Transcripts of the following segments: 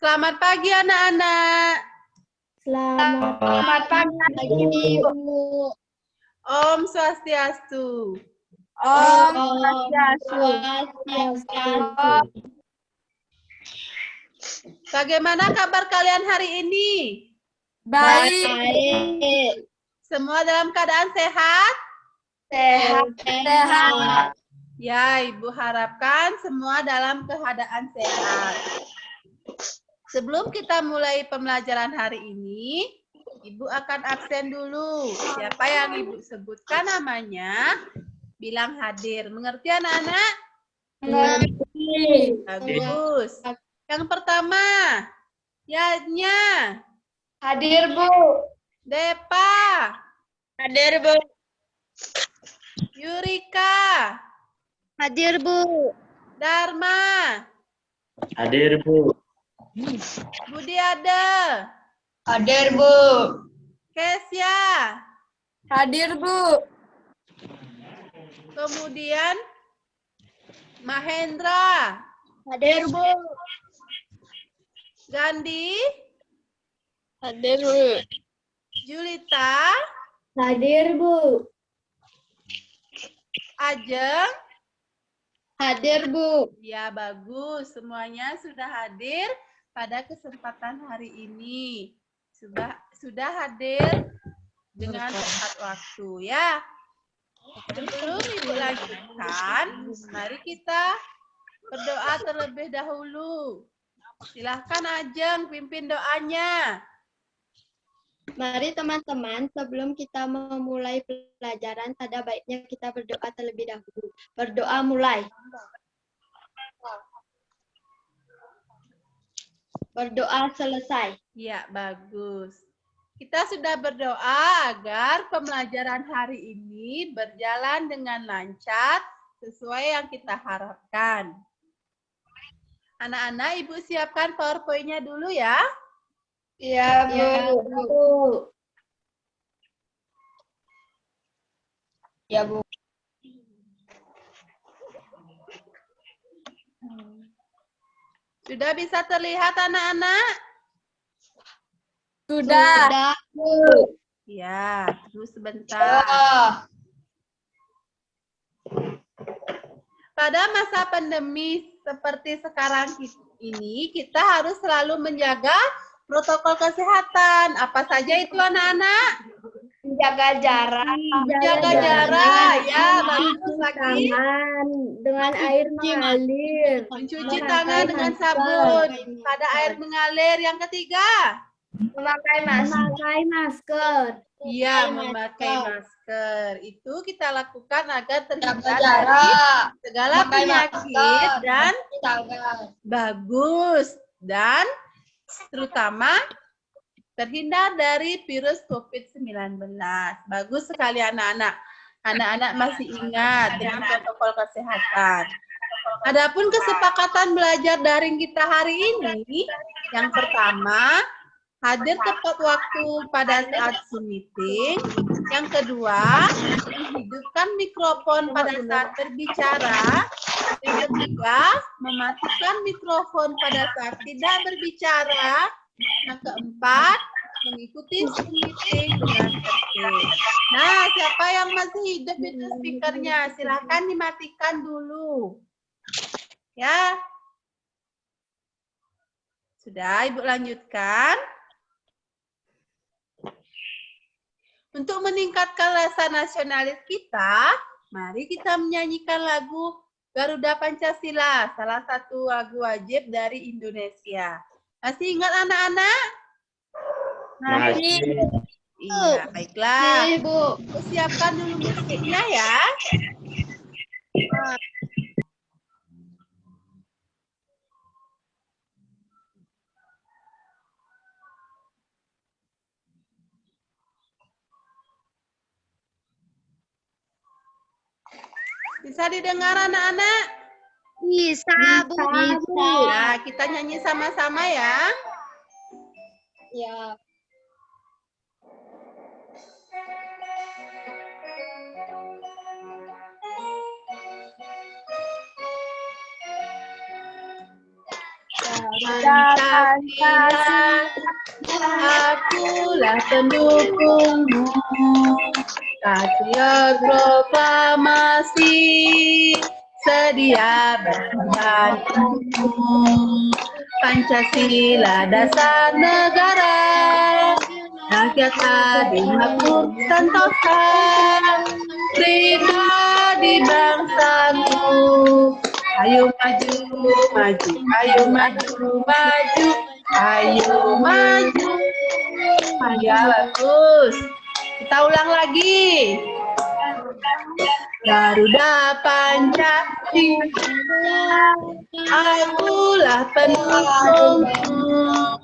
Selamat pagi anak-anak. Selamat pagi, Ibu. Om Swastiastu. Om Swastiastu. Bagaimana kabar kalian hari ini? Baik. Semua dalam keadaan sehat? Sehat. Ya, Ibu harapkan semua dalam keadaan sehat. Sebelum kita mulai pembelajaran hari ini, Ibu akan absen dulu. Siapa yang Ibu sebutkan namanya, bilang hadir. Mengerti anak-anak? Mengerti. Bagus. Yang pertama, Yanya. Hadir, Bu. Depa. Hadir, Bu. Yurika. Hadir, Bu. Dharma. Hadir, Bu. Budiade. Hadir, Bu. Kesya. Hadir, Bu. Kemudian Mahendra. Hadir, Bu. Gandhi. Hadir, Bu. Julita. Hadir, Bu. Ajeng. Hadir, Bu. Ya, bagus. Semuanya sudah hadir pada kesempatan hari ini. Sudah hadir dengan tepat waktu ya. Sebelum Ibu lanjutkan, mari kita berdoa terlebih dahulu. Silahkan Ajeng pimpin doanya. Mari teman-teman, sebelum kita memulai pelajaran, ada baiknya kita berdoa terlebih dahulu. Berdoa mulai. Berdoa selesai. Ya, bagus. Kita sudah berdoa agar pembelajaran hari ini berjalan dengan lancar sesuai yang kita harapkan. Anak-anak, Ibu siapkan PowerPoint-nya dulu ya. Iya, Bu. Ya, Bu. Sudah bisa terlihat anak-anak? Sudah, Bu. Ya, tunggu sebentar. Pada masa pandemi seperti sekarang ini, kita harus selalu menjaga protokol kesehatan. Apa saja itu anak-anak? Menjaga jarak. Jaga jarak, ya bagus lagi. Dengan air mengalir. Mencuci tangan dengan sabun pada air mengalir. Yang ketiga, Memakai masker. iya memakai masker. Itu kita lakukan agar terhindar Jaga dari jarak. segala Memakai penyakit masker. dan Jaga. bagus dan terutama terhindar dari virus COVID-19. Bagus sekali anak-anak. Anak-anak masih ingat dengan protokol kesehatan. Adapun kesepakatan belajar daring kita hari ini, yang pertama, hadir tepat waktu pada saat Zoom meeting. Yang kedua, menghidupkan mikrofon pada saat berbicara. Yang ketiga, mematikan mikrofon pada saat tidak berbicara. Yang keempat, mengikuti Zoom meeting dengan tertib. Nah, siapa yang masih hidup itu speakernya? Silahkan dimatikan dulu. Ya. Sudah, Ibu lanjutkan. Untuk meningkatkan rasa nasionalis kita, mari kita menyanyikan lagu Garuda Pancasila, salah satu lagu wajib dari Indonesia. Masih ingat anak-anak? Masih. Iya, baiklah. Ibu. Siapkan dulu musiknya ya. Bisa didengar anak-anak? Bisa, Bu. Nah, kita nyanyi sama-sama ya. Ya. Pancasila, akulah pendukungmu. Patriot proklamasi, sedia berkorban untukmu. Pancasila dasar negara, rakyat adil makmur sentosa, pribadi bangsaku. Ayo maju, maju, ayo maju, maju, ayo maju. Ya, bagus. Kita ulang lagi. Garuda Pancasila, akulah pendukungmu.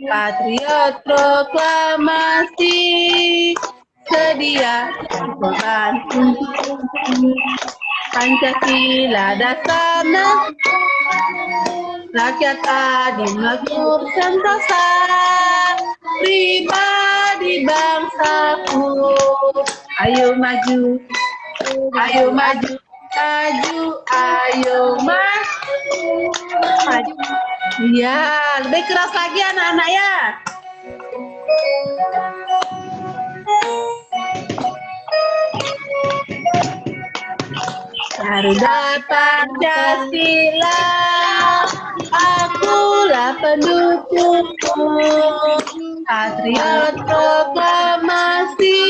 Patriot proklamasi, sedia berkorban untukmu. Pancasila dasar negara, rakyat adil makmur sentosa, pribadi bangsaku. Ayo maju, ayo maju, maju, ayo maju, maju. Ya, lebih keras lagi anak-anak ya. Garuda Pancasila, akulah pendukungmu. Patriot proklamasi,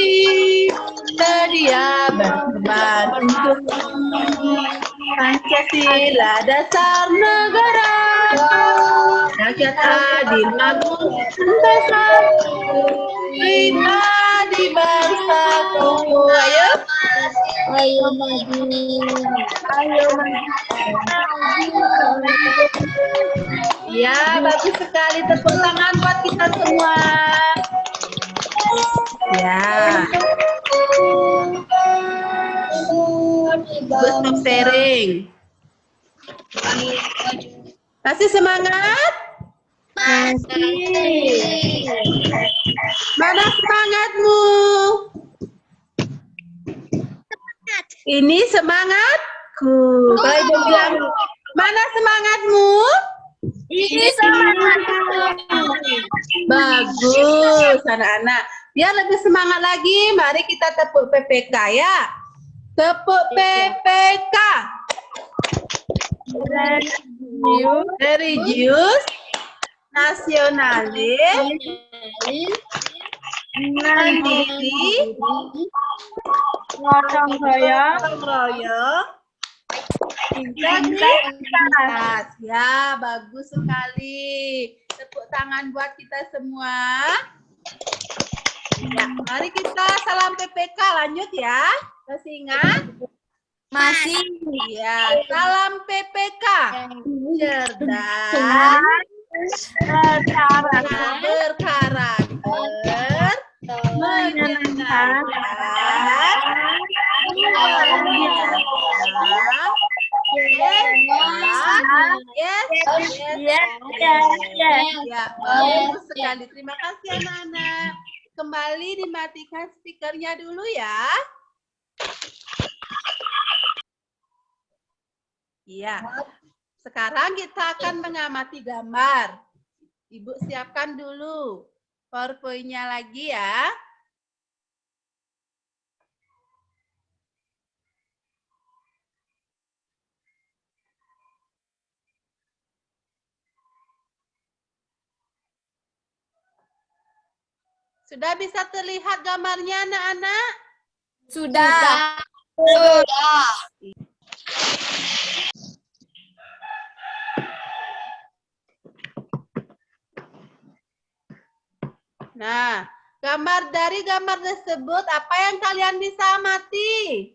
sedia berkorban untukmu. Pancasila dasar negara, rakyat adil makmur sentosa, pribadi bangsaku. Ayo. Ayo maju. Ayo maju. Ya, bagus sekali. Tepuk tangan buat kita semua. Ya. Stop sharing. Masih semangat? Masih. Mana semangatmu? Ini semangatku. Kalau ibu bilang, mana semangatmu? Ini semangat. Bagus, anak-anak. Biar lebih semangat lagi, mari kita tepuk PPK ya. Tepuk PPK. Religius, nasionalis, mandiri, gotong royong, integritas. Ya, bagus sekali. Tepuk tangan buat kita semua. Ya, mari kita salam PPK lanjut ya. Masih ingat? Masih. Ya, salam PPK. Cerdas, berkarakter, menyenangkan, luar biasa. Ya, bagus sekali. Terima kasih anak-anak. Kembali dimatikan speakernya dulu ya. Iya. Sekarang kita akan mengamati gambar. Ibu siapkan dulu PowerPoint-nya lagi ya. Sudah bisa terlihat gambarnya anak-anak? Sudah. Nah, dari gambar tersebut apa yang kalian bisa amati?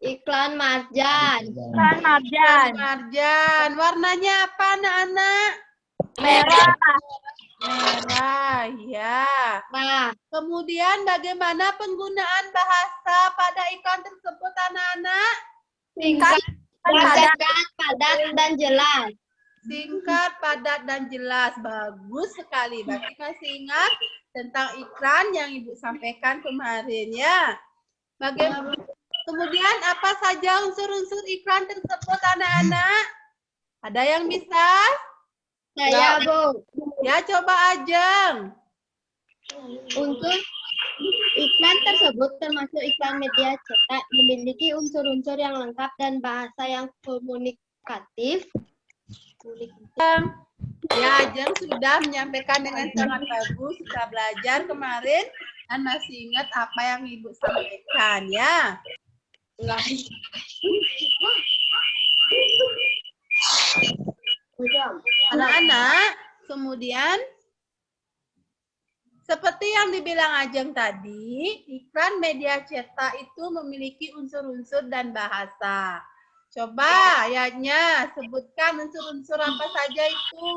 Iklan marjan. Marjan. Warnanya apa anak-anak? Merah. Merah, ya. Nah, Kemudian bagaimana penggunaan bahasa pada iklan tersebut anak-anak? singkat, padat, dan jelas. Singkat, padat, dan jelas. Bagus sekali. Berarti masih ingat tentang iklan yang Ibu sampaikan kemarin ya. Kemudian apa saja unsur-unsur iklan tersebut anak-anak? Ada yang bisa? Saya, Bu. Ya, coba Ajeng. Untuk iklan tersebut termasuk iklan media cetak memiliki unsur-unsur yang lengkap dan bahasa yang komunikatif. Ya, Ajeng sudah menyampaikan dengan sangat bagus, sudah belajar kemarin dan masih ingat apa yang Ibu sampaikan ya. Anak-anak, kemudian seperti yang dibilang Ajeng tadi, iklan media cetak itu memiliki unsur-unsur dan bahasa. Coba ayatnya sebutkan unsur-unsur apa saja itu.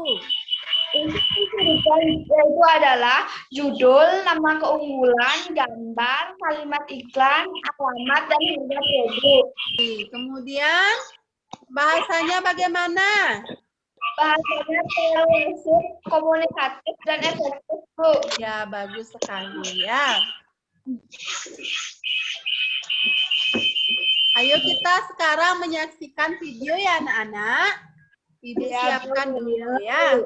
Yaitu adalah judul, nama keunggulan, gambar, kalimat iklan, alamat, dan harga produk. Kemudian bahasanya bagaimana? Bahasanya persuasif, komunikatif, dan efektif, Bu. Ya, bagus sekali ya. Ayo kita sekarang menyaksikan video ya anak-anak. Ibu siapkan dulu ya.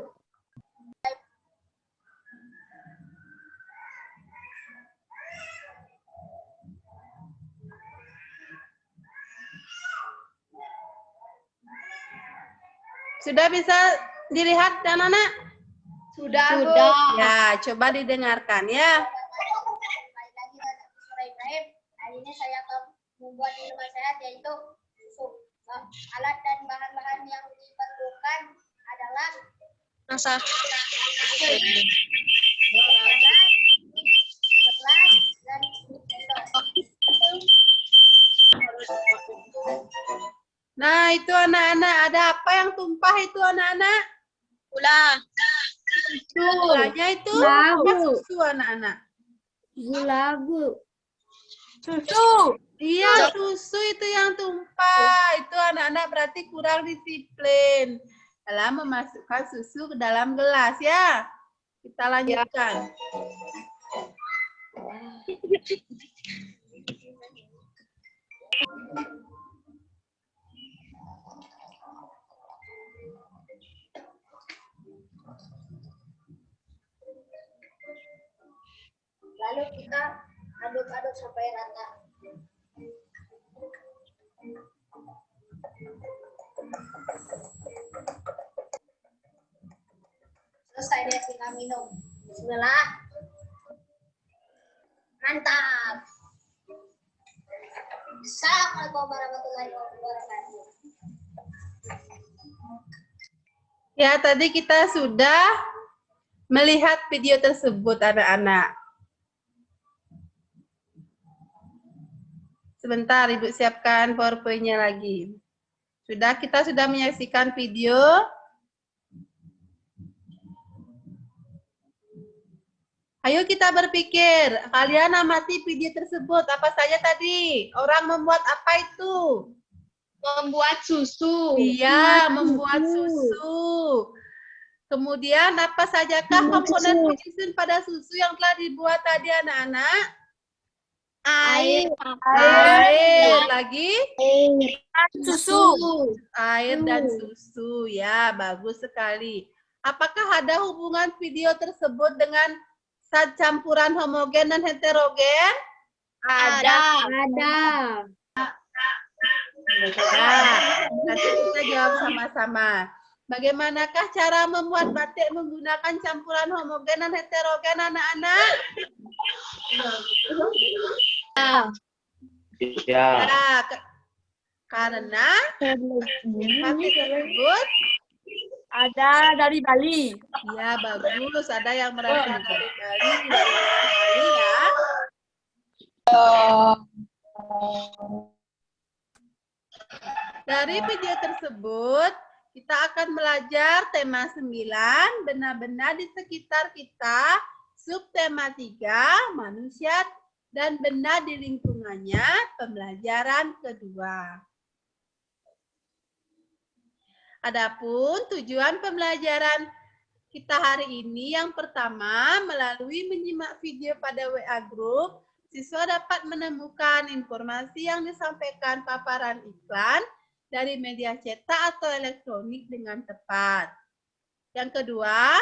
Sudah bisa dilihat anak-anak? Sudah, Bu. Ya, coba didengarkan ya. Hari ini saya akan membuat minuman sehat yaitu susu. Alat dan bahan-bahan yang diperlukan adalah gelas, dan Nah, itu anak-anak, ada apa yang tumpah itu anak-anak? Gulanya itu apa susu anak-anak? Gula, Bu. Iya, susu itu yang tumpah. Itu anak-anak berarti kurang disiplin dalam memasukkan susu ke dalam gelas ya. Kita lanjutkan. lalu kita aduk-aduk sampai rata. Selesai deh kita minum. Bismillah. Mantap. Assalamualaikum warahmatullahi wabarakatuh. Ya, tadi kita sudah melihat video tersebut anak-anak. Sebentar, Ibu siapkan PowerPoint-nya lagi. Kita sudah menyaksikan video. Ayo kita berpikir, kalian amati video tersebut. Apa saja tadi? Orang membuat apa itu? Membuat susu. Iya, membuat susu. Kemudian apa sajakah komponen penyusun pada susu yang telah dibuat tadi anak-anak? Air. Lagi? Susu. Air dan susu. Ya, bagus sekali. Apakah ada hubungan video tersebut dengan zat campuran homogen dan heterogen? Ada. Nah, nanti kita jawab sama-sama. Bagaimanakah cara membuat batik menggunakan campuran homogen dan heterogen anak-anak? Ya. Nah, karena batik tersebut Ada dari Bali. ya bagus, ada yang berasal dari Bali ya. Dari video tersebut, kita akan belajar tema 9, benda-benda di sekitar kita, subtema 3, manusia dan benda di lingkungannya, pembelajaran kedua. Adapun tujuan pembelajaran kita hari ini yang pertama, melalui menyimak video pada WA Group, siswa dapat menemukan informasi yang disampaikan paparan iklan dari media cetak atau elektronik dengan tepat. Yang kedua,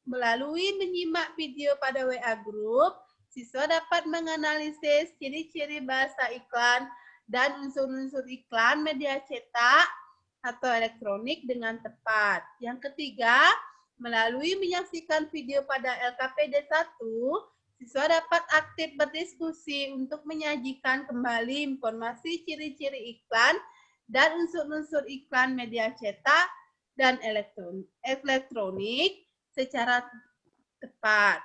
melalui menyimak video pada WA Group, siswa dapat menganalisis ciri-ciri bahasa iklan dan unsur-unsur iklan media cetak atau elektronik dengan tepat. Yang ketiga, melalui menyaksikan video pada LKPD 1, siswa dapat aktif berdiskusi untuk menyajikan kembali informasi ciri-ciri iklan dan unsur-unsur iklan media cetak dan elektronik secara tepat.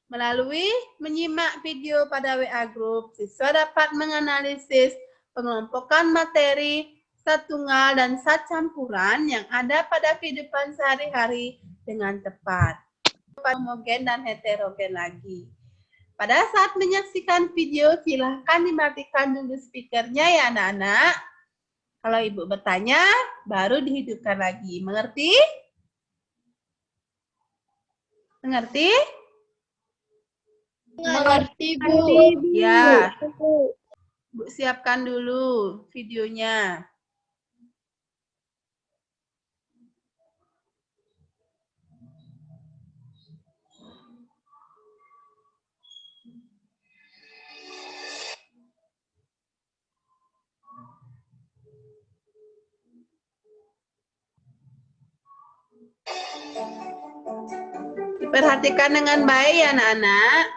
Melalui menyimak video pada WA Group, siswa dapat menganalisis pengelompokan materi sat tunggal dan sat campuran yang ada pada kehidupan sehari-hari dengan tepat. Homogen dan heterogen lagi. Pada saat menyaksikan video, silahkan dimatikan dulu speakernya ya anak-anak. Kalau ibu bertanya, baru dihidupkan lagi. Mengerti? Mengerti? Mengerti, Bu. Ya. Bu, siapkan dulu videonya. Diperhatikan dengan baik ya anak-anak.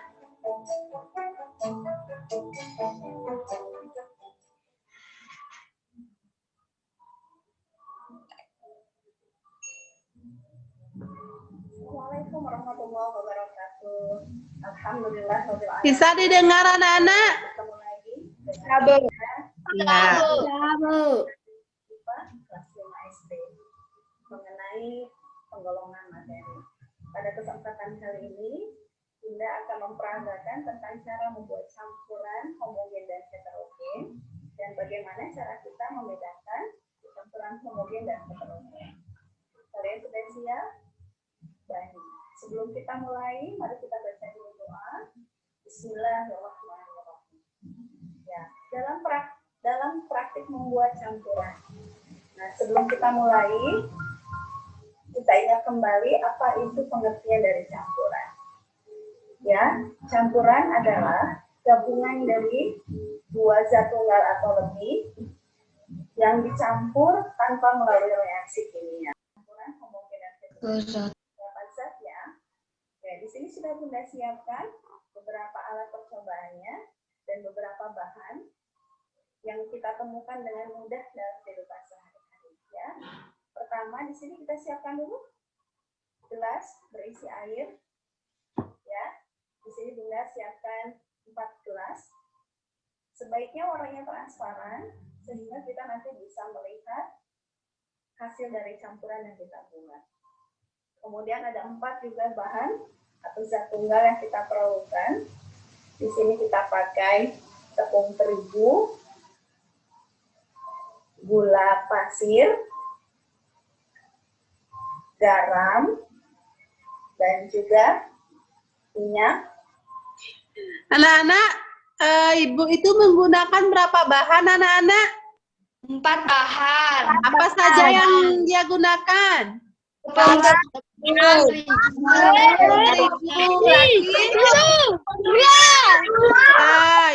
Assalamualaikum warahmatullahi wabarakatuh. Alhamdulillah. Bisa didengar anak-anak? Ketemu lagi. Ya. Kelas 5 SD mengenai penggolongan materi. Pada kesempatan kali ini, Bunda akan memperagakan tentang cara membuat campuran homogen dan heterogen dan bagaimana cara kita membedakan campuran homogen dan heterogen. Kalian sudah siap? Baik. Sebelum kita mulai, mari kita baca dulu doa. Bismillahirrahmanirrahim. Ya, dalam praktik membuat campuran. Nah, sebelum kita mulai, kita ingat kembali apa itu pengertian dari campuran. Ya, campuran adalah gabungan dari dua zat tunggal atau lebih yang dicampur tanpa melalui reaksi kimia. Campuran homogen dan heterogen. Berapa zat ya? Ya, di sini sudah Bunda siapkan beberapa alat percobaannya dan beberapa bahan yang kita temukan dengan mudah dalam kehidupan sehari-hari. Ya. Pertama, di sini kita siapkan dulu gelas berisi air. Ya, di sini Bunda siapkan 4 gelas. Sebaiknya warnanya transparan sehingga kita nanti bisa melihat hasil dari campuran yang kita buat. Kemudian ada 4 juga bahan atau zat tunggal yang kita perlukan. Di sini kita pakai tepung terigu, gula pasir, garam, dan juga minyak. Anak-anak, Ibu itu menggunakan berapa bahan anak-anak? 4 bahan. Apa saja yang dia gunakan? Tepung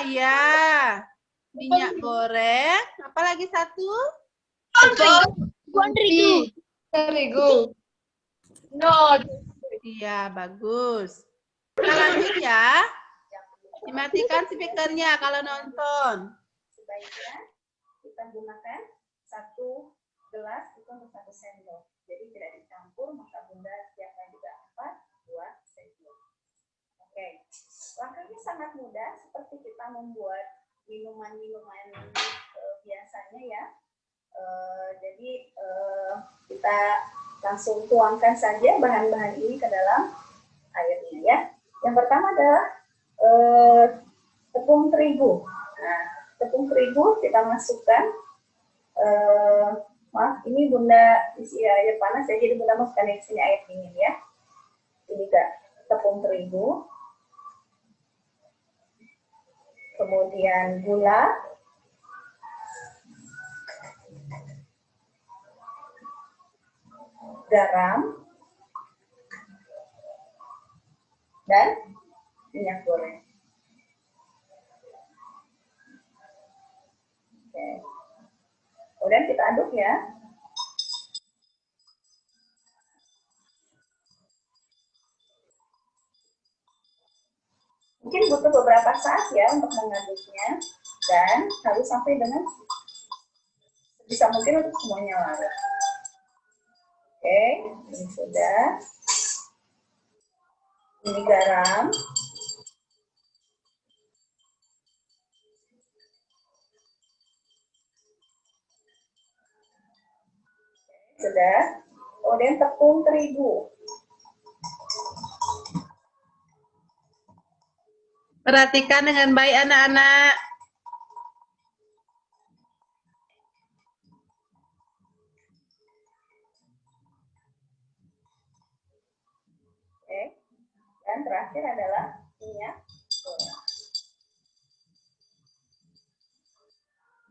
Ya. Minyak goreng. Apa lagi satu? terigu. Iya, bagus. Kita lanjut ya. Dimatikan speakernya kalau nonton. Sebaiknya kita gunakan 1 gelas itu untuk 1 sendok. Jadi tidak dicampur, maka Bunda siapkan juga 2 sendok. Oke, langkahnya sangat mudah seperti kita membuat minuman-minuman biasanya ya. Jadi kita langsung tuangkan saja bahan-bahan ini ke dalam airnya ya. Yang pertama adalah tepung terigu. Nah, tepung terigu kita masukkan. Maaf, ini Bunda isi air panas ya, jadi Bunda masukkan di sini air dingin ya. Ini juga tepung terigu. Kemudian gula. garam, dan minyak goreng. Oke. Kemudian kita aduk ya. Mungkin butuh beberapa saat ya untuk mengaduknya, dan harus sampai dengan sebisa mungkin untuk semuanya larut. Oke, ini sudah. Ini garam. Sudah. Kemudian tepung terigu. Perhatikan dengan baik anak-anak. Oke. Dan terakhir adalah minyak goreng.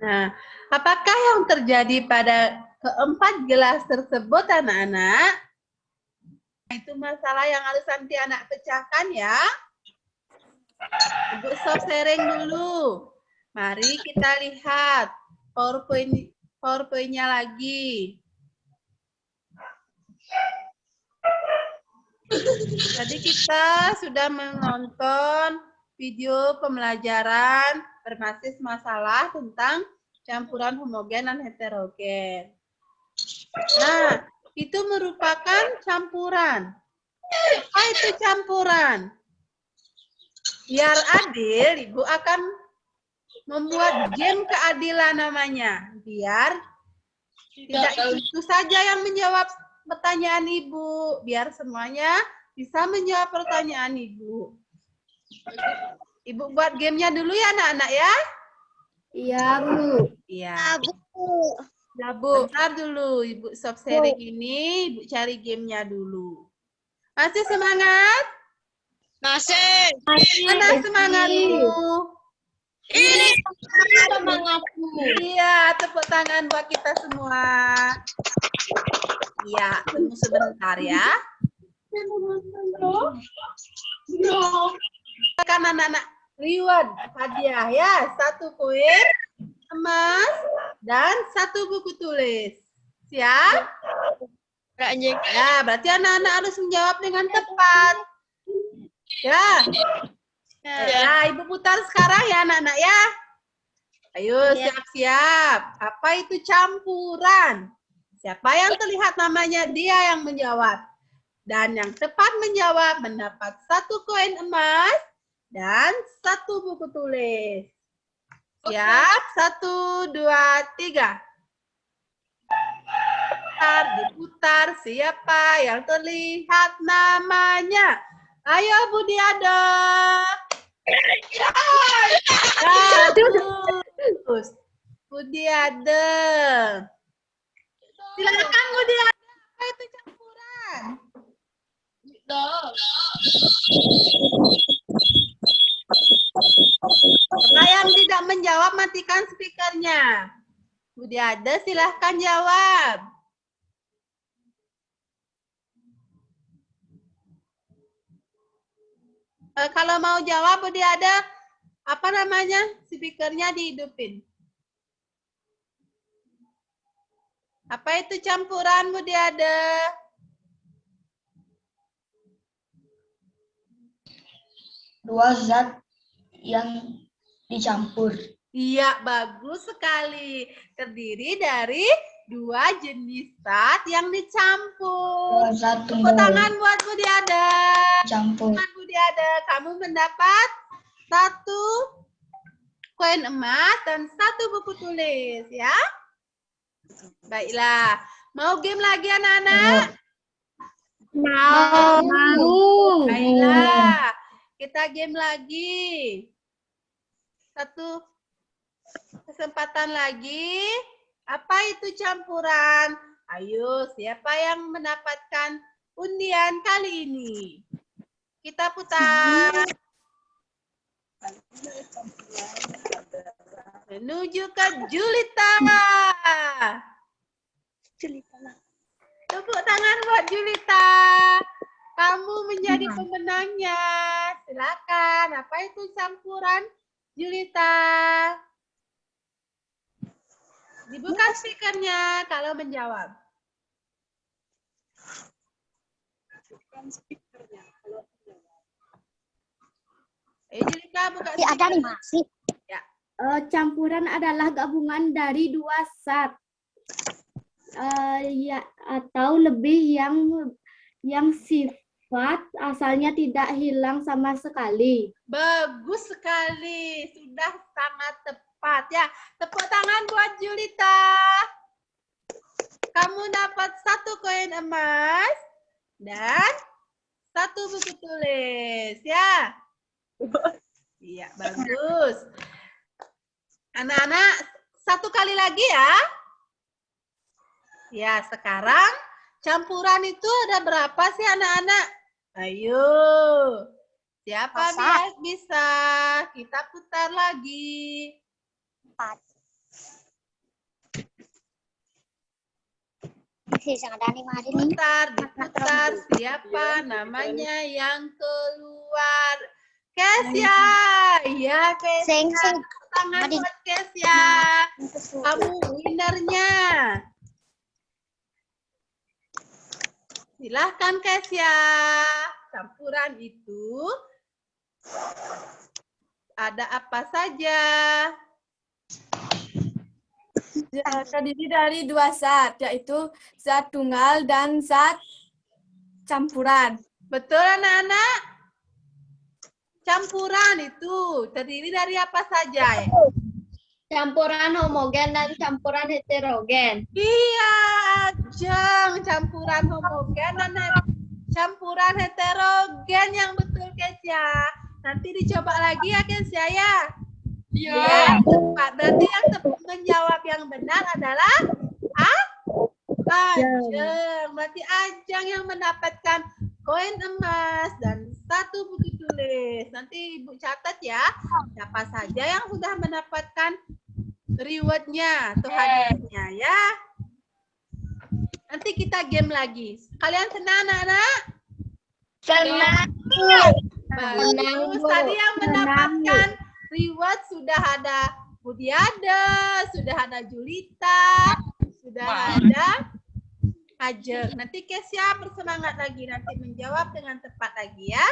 Nah, apakah yang terjadi pada keempat gelas tersebut anak-anak? Itu masalah yang harus nanti anak pecahkan ya. Ibu stop sharing dulu. Mari kita lihat PowerPoint-nya lagi. Tadi kita sudah menonton video pembelajaran berbasis masalah tentang campuran homogen dan heterogen. Nah, itu merupakan campuran. Apa itu campuran? Biar adil, Ibu akan membuat game keadilan namanya. Biar tidak itu saja yang menjawab pertanyaan Ibu. Biar semuanya bisa menjawab pertanyaan Ibu. Ibu buat gamenya dulu ya anak-anak ya. Iya, Bu. Iya. Ya, Bu. Bentar dulu Ibu stop sharing ini. Ibu cari gamenya dulu. Masih semangat? Masih. Mana semangatmu? Ini semangatku. Iya, tepuk tangan buat kita semua. Iya, tunggu sebentar ya. Kan anak-anak reward hadiah ya, 1 koin emas dan 1 buku tulis. Siap? Ya, berarti anak-anak harus menjawab dengan tepat. Ya. Ya, Ibu putar sekarang ya anak-anak ya. Ayo siap-siap. Apa itu campuran? Siapa yang terlihat namanya dia yang menjawab. Dan yang tepat menjawab mendapat 1 koin emas dan 1 buku tulis. Siap? 1, 2, 3. Diputar siapa yang terlihat namanya. Ayo Budi Ada. Bagus. Budi Ada. Silakan Budi Ada. Apa itu campuran? Siapa yang tidak menjawab matikan speakernya. Budi Ada silahkan jawab. Kalau mau jawab Budi Ada, apa namanya? Speakernya dihidupin. Apa itu campuran Budi Ada? Dua zat yang dicampur. Iya, bagus sekali. Terdiri dari 2 jenis zat yang dicampur. Dua zat Tepuk tunggal tangan buat Budi Ada. campur. Budi Ada, kamu mendapat 1 koin emas dan 1 buku tulis ya. Baiklah, mau game lagi anak-anak? Mau. Baiklah, kita game lagi. 1 kesempatan lagi. Apa itu campuran? Ayo, siapa yang mendapatkan undian kali ini? Kita putar. Menuju ke Julita. Tepuk tangan buat Julita. Kamu menjadi pemenangnya. Silakan. Apa itu campuran Julita? Dibuka speakernya kalau menjawab. Julita buka Ada speaker. animasi. Ya. Campuran adalah gabungan dari dua zat. Ya, atau lebih yang sifat asalnya tidak hilang sama sekali. Bagus sekali. Sudah sangat tepat ya. Tepuk tangan buat Julita. Kamu dapat 1 koin emas dan 1 buku tulis ya. Iya, bagus. Anak-anak, 1 kali lagi ya. Ya, sekarang campuran itu ada berapa sih anak-anak? Ayo. Siapa bisa? Kita putar lagi. 4. Diputar. Siapa namanya yang keluar? Kesia. Ya, Kesia. Tangan buat Kesia. Kamu winnernya. Silahkan Kesia. Campuran itu ada apa saja? Terdiri dari 2 zat, yaitu zat tunggal dan zat campuran. Betul anak-anak? Campuran itu terdiri dari apa saja? Campuran homogen dan campuran heterogen. Iya, Ajeng. Campuran homogen dan campuran heterogen yang betul, Kesia. Nanti dicoba lagi ya, Kesia ya. Iya. Tepat. Berarti yang menjawab yang benar adalah Ajeng. Berarti Ajeng yang mendapatkan koin emas dan 1 buku tulis. Nanti Ibu catat ya. Siapa saja yang sudah mendapatkan reward-nya atau hadiahnya ya. Nanti kita game lagi. Kalian senang anak-anak? Senang. Bagus. Tadi yang mendapatkan reward sudah ada Budiade, sudah ada Julita, sudah ada Ajeng. Nanti Kesia bersemangat lagi nanti menjawab dengan tepat lagi ya.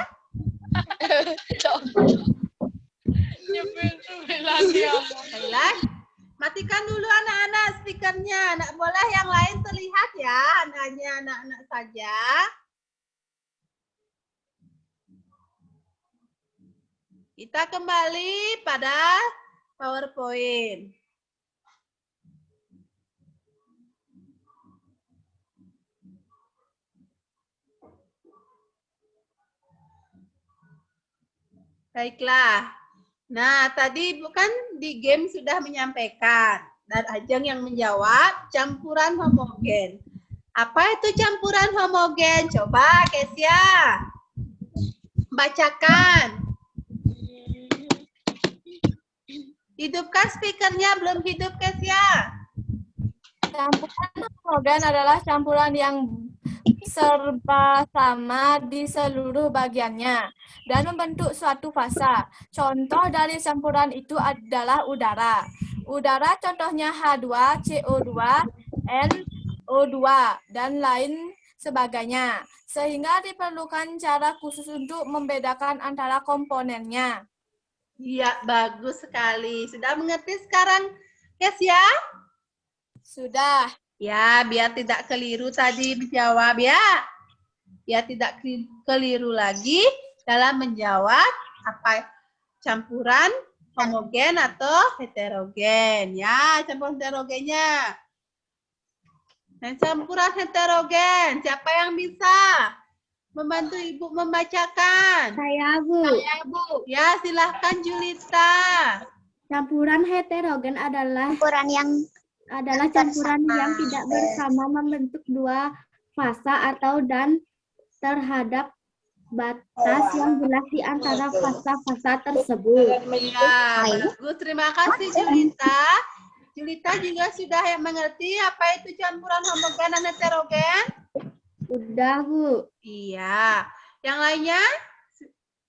Baiklah. Matikan dulu anak-anak speakernya. Anak boleh yang lain terlihat ya. Hanya anak-anak saja. Kita kembali pada PowerPoint. Baiklah. Nah, tadi bukan di game sudah menyampaikan dan Ajeng yang menjawab campuran homogen. Apa itu campuran homogen? Coba Kesia bacakan. Hidupkan speakernya, belum hidup Kesia. Campuran homogen adalah campuran yang serba sama di seluruh bagiannya dan membentuk suatu fasa. Contoh dari campuran itu adalah udara. Udara contohnya H2CO2, NO2, dan lain sebagainya. Sehingga diperlukan cara khusus untuk membedakan antara komponennya. Iya, bagus sekali. Sudah mengerti sekarang, Kesia? Sudah. Ya, biar tidak keliru tadi menjawab ya. Biar tidak keliru lagi dalam menjawab apa campuran homogen atau heterogen. Ya, campuran heterogennya. Dan campuran heterogen, siapa yang bisa membantu Ibu membacakan? Saya, Bu. Ya, silahkan Julita. Campuran heterogen adalah campuran yang tidak bersama membentuk dua fasa atau dan terhadap batas yang jelas di antara fasa-fasa tersebut. Ya, bagus. Terima kasih Julita. Julita juga sudah mengerti apa itu campuran homogen dan heterogen? Udah, Bu. Iya. Yang lainnya?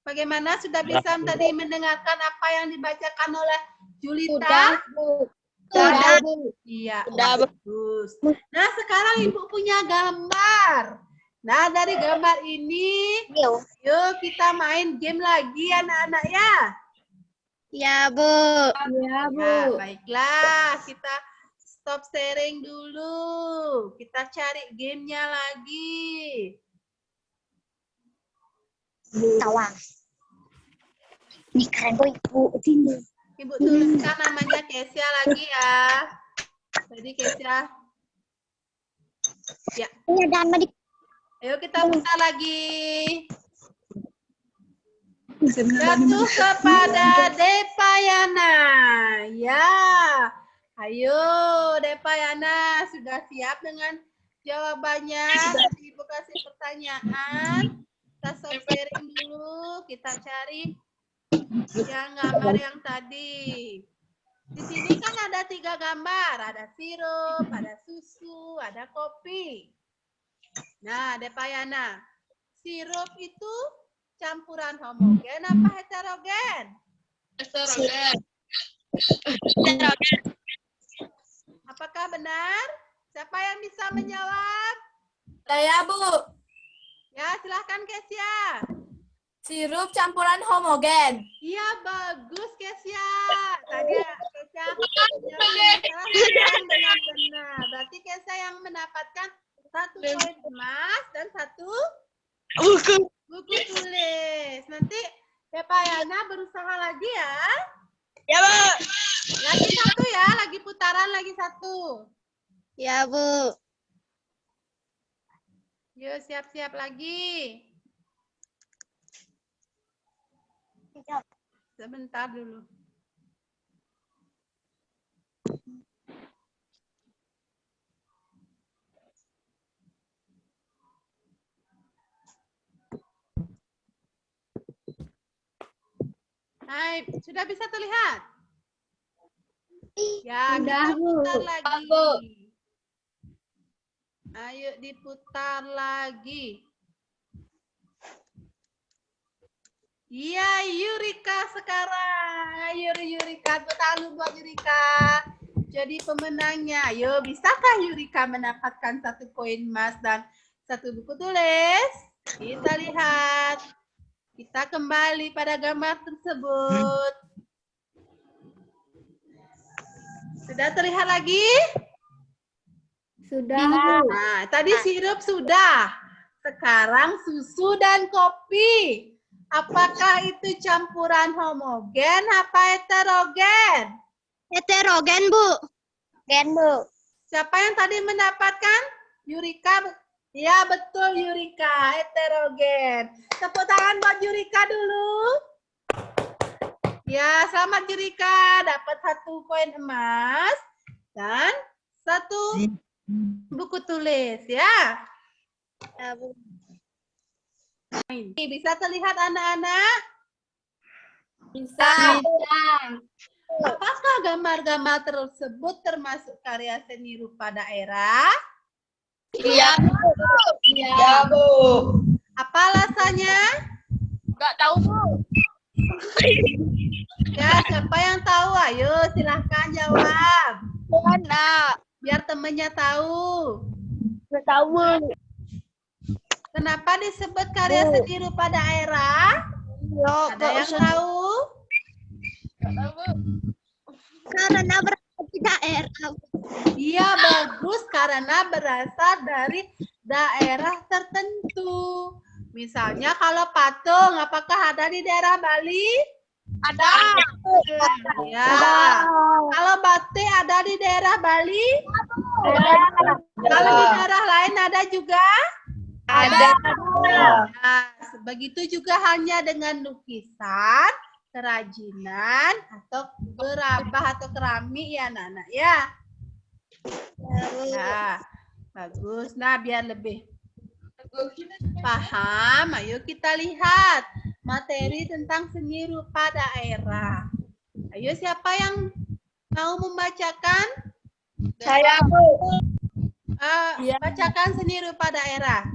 Bagaimana? Sudah bisa tadi mendengarkan apa yang dibacakan oleh Julita? Udah, Bu. Udah, Bu. Iya, Udah, Bu. bagus. Nah, sekarang Ibu punya gambar. Nah, dari gambar ini, yuk kita main game lagi anak-anak ya. Ya, Bu. Ya, Bu. Ya, baiklah. Kita stop sharing dulu. Kita cari gamenya lagi. Tawang. Nih keren boy, Bu. Sini. Ibu tuliskan namanya Kesia lagi ya. Jadi Kesia. Ya. Ini ada anak di Ayo kita putar lagi. Jatuh kepada Depayana. Ya. Ayo Depayana, sudah siap dengan jawabannya? Ibu kasih pertanyaan. Kita stop sharing dulu. Kita cari yang gambar yang tadi. Di sini kan ada 3 gambar. Ada sirup, ada susu, ada kopi. Nah, Depayana, sirup itu campuran homogen apa heterogen? Heterogen. Apakah benar? Siapa yang bisa menjawab? Saya, Bu. Ya, silahkan Kesia. Sirup campuran homogen. Iya, bagus Kesia. Tadi Kesia menjawab dengan benar. Berarti Kesia yang mendapatkan 1 poin emas dan 1 buku tulis. Nanti Depayana berusaha lagi ya. Ya, Bu. Lagi 1 ya, lagi putaran lagi 1. Ya, Bu. Yuk siap-siap lagi. Sebentar dulu. Hai, sudah bisa terlihat? Ya, Sudah, kita Bu. putar lagi. Bu. Ayo diputar lagi. Iya, Yurika sekarang. Ayo Yurika, tangan buat Yurika. Jadi pemenangnya. Ayo, bisakah Yurika mendapatkan 1 koin emas dan 1 buku tulis? Kita lihat. Kita kembali pada gambar tersebut. Sudah terlihat lagi? Sudah, Bu. Nah, tadi sirup sudah. Sekarang susu dan kopi. Apakah itu campuran homogen apa heterogen? Heterogen, Bu. Gen, Bu. Siapa yang tadi mendapatkan? Yurika. Ya, betul Yurika. Heterogen. Tepuk tangan buat Yurika dulu. Ya, selamat Yurika. Dapat 1 koin emas dan 1 buku tulis ya. Ya, Bu. Bisa terlihat anak-anak? Bisa. Apakah gambar-gambar tersebut termasuk karya seni rupa daerah? Iya, Bu. Ya, Bu. Apa alasannya? Enggak tahu, Bu. Ya, siapa yang tahu? Ayo silahkan jawab. Mana? Biar temennya tahu. Enggak tahu, Bu. Kenapa disebut karya seni rupa daerah? Ada yang tahu? Enggak tahu, Bu. Karena berada di daerah. Iya, bagus karena berasal dari daerah tertentu. Misalnya kalau patung, apakah ada di daerah Bali? Ada. Ya. Kalau batik ada di daerah Bali? Kalau di daerah lain ada juga? Ada. Nah, begitu juga hanya dengan lukisan, kerajinan, atau gerabah atau keramik ya anak-anak ya. Nah, bagus. Nah, biar lebih paham, ayo kita lihat materi tentang seni rupa daerah. Ayo siapa yang mau membacakan? Saya, Bu. Bacakan seni rupa daerah.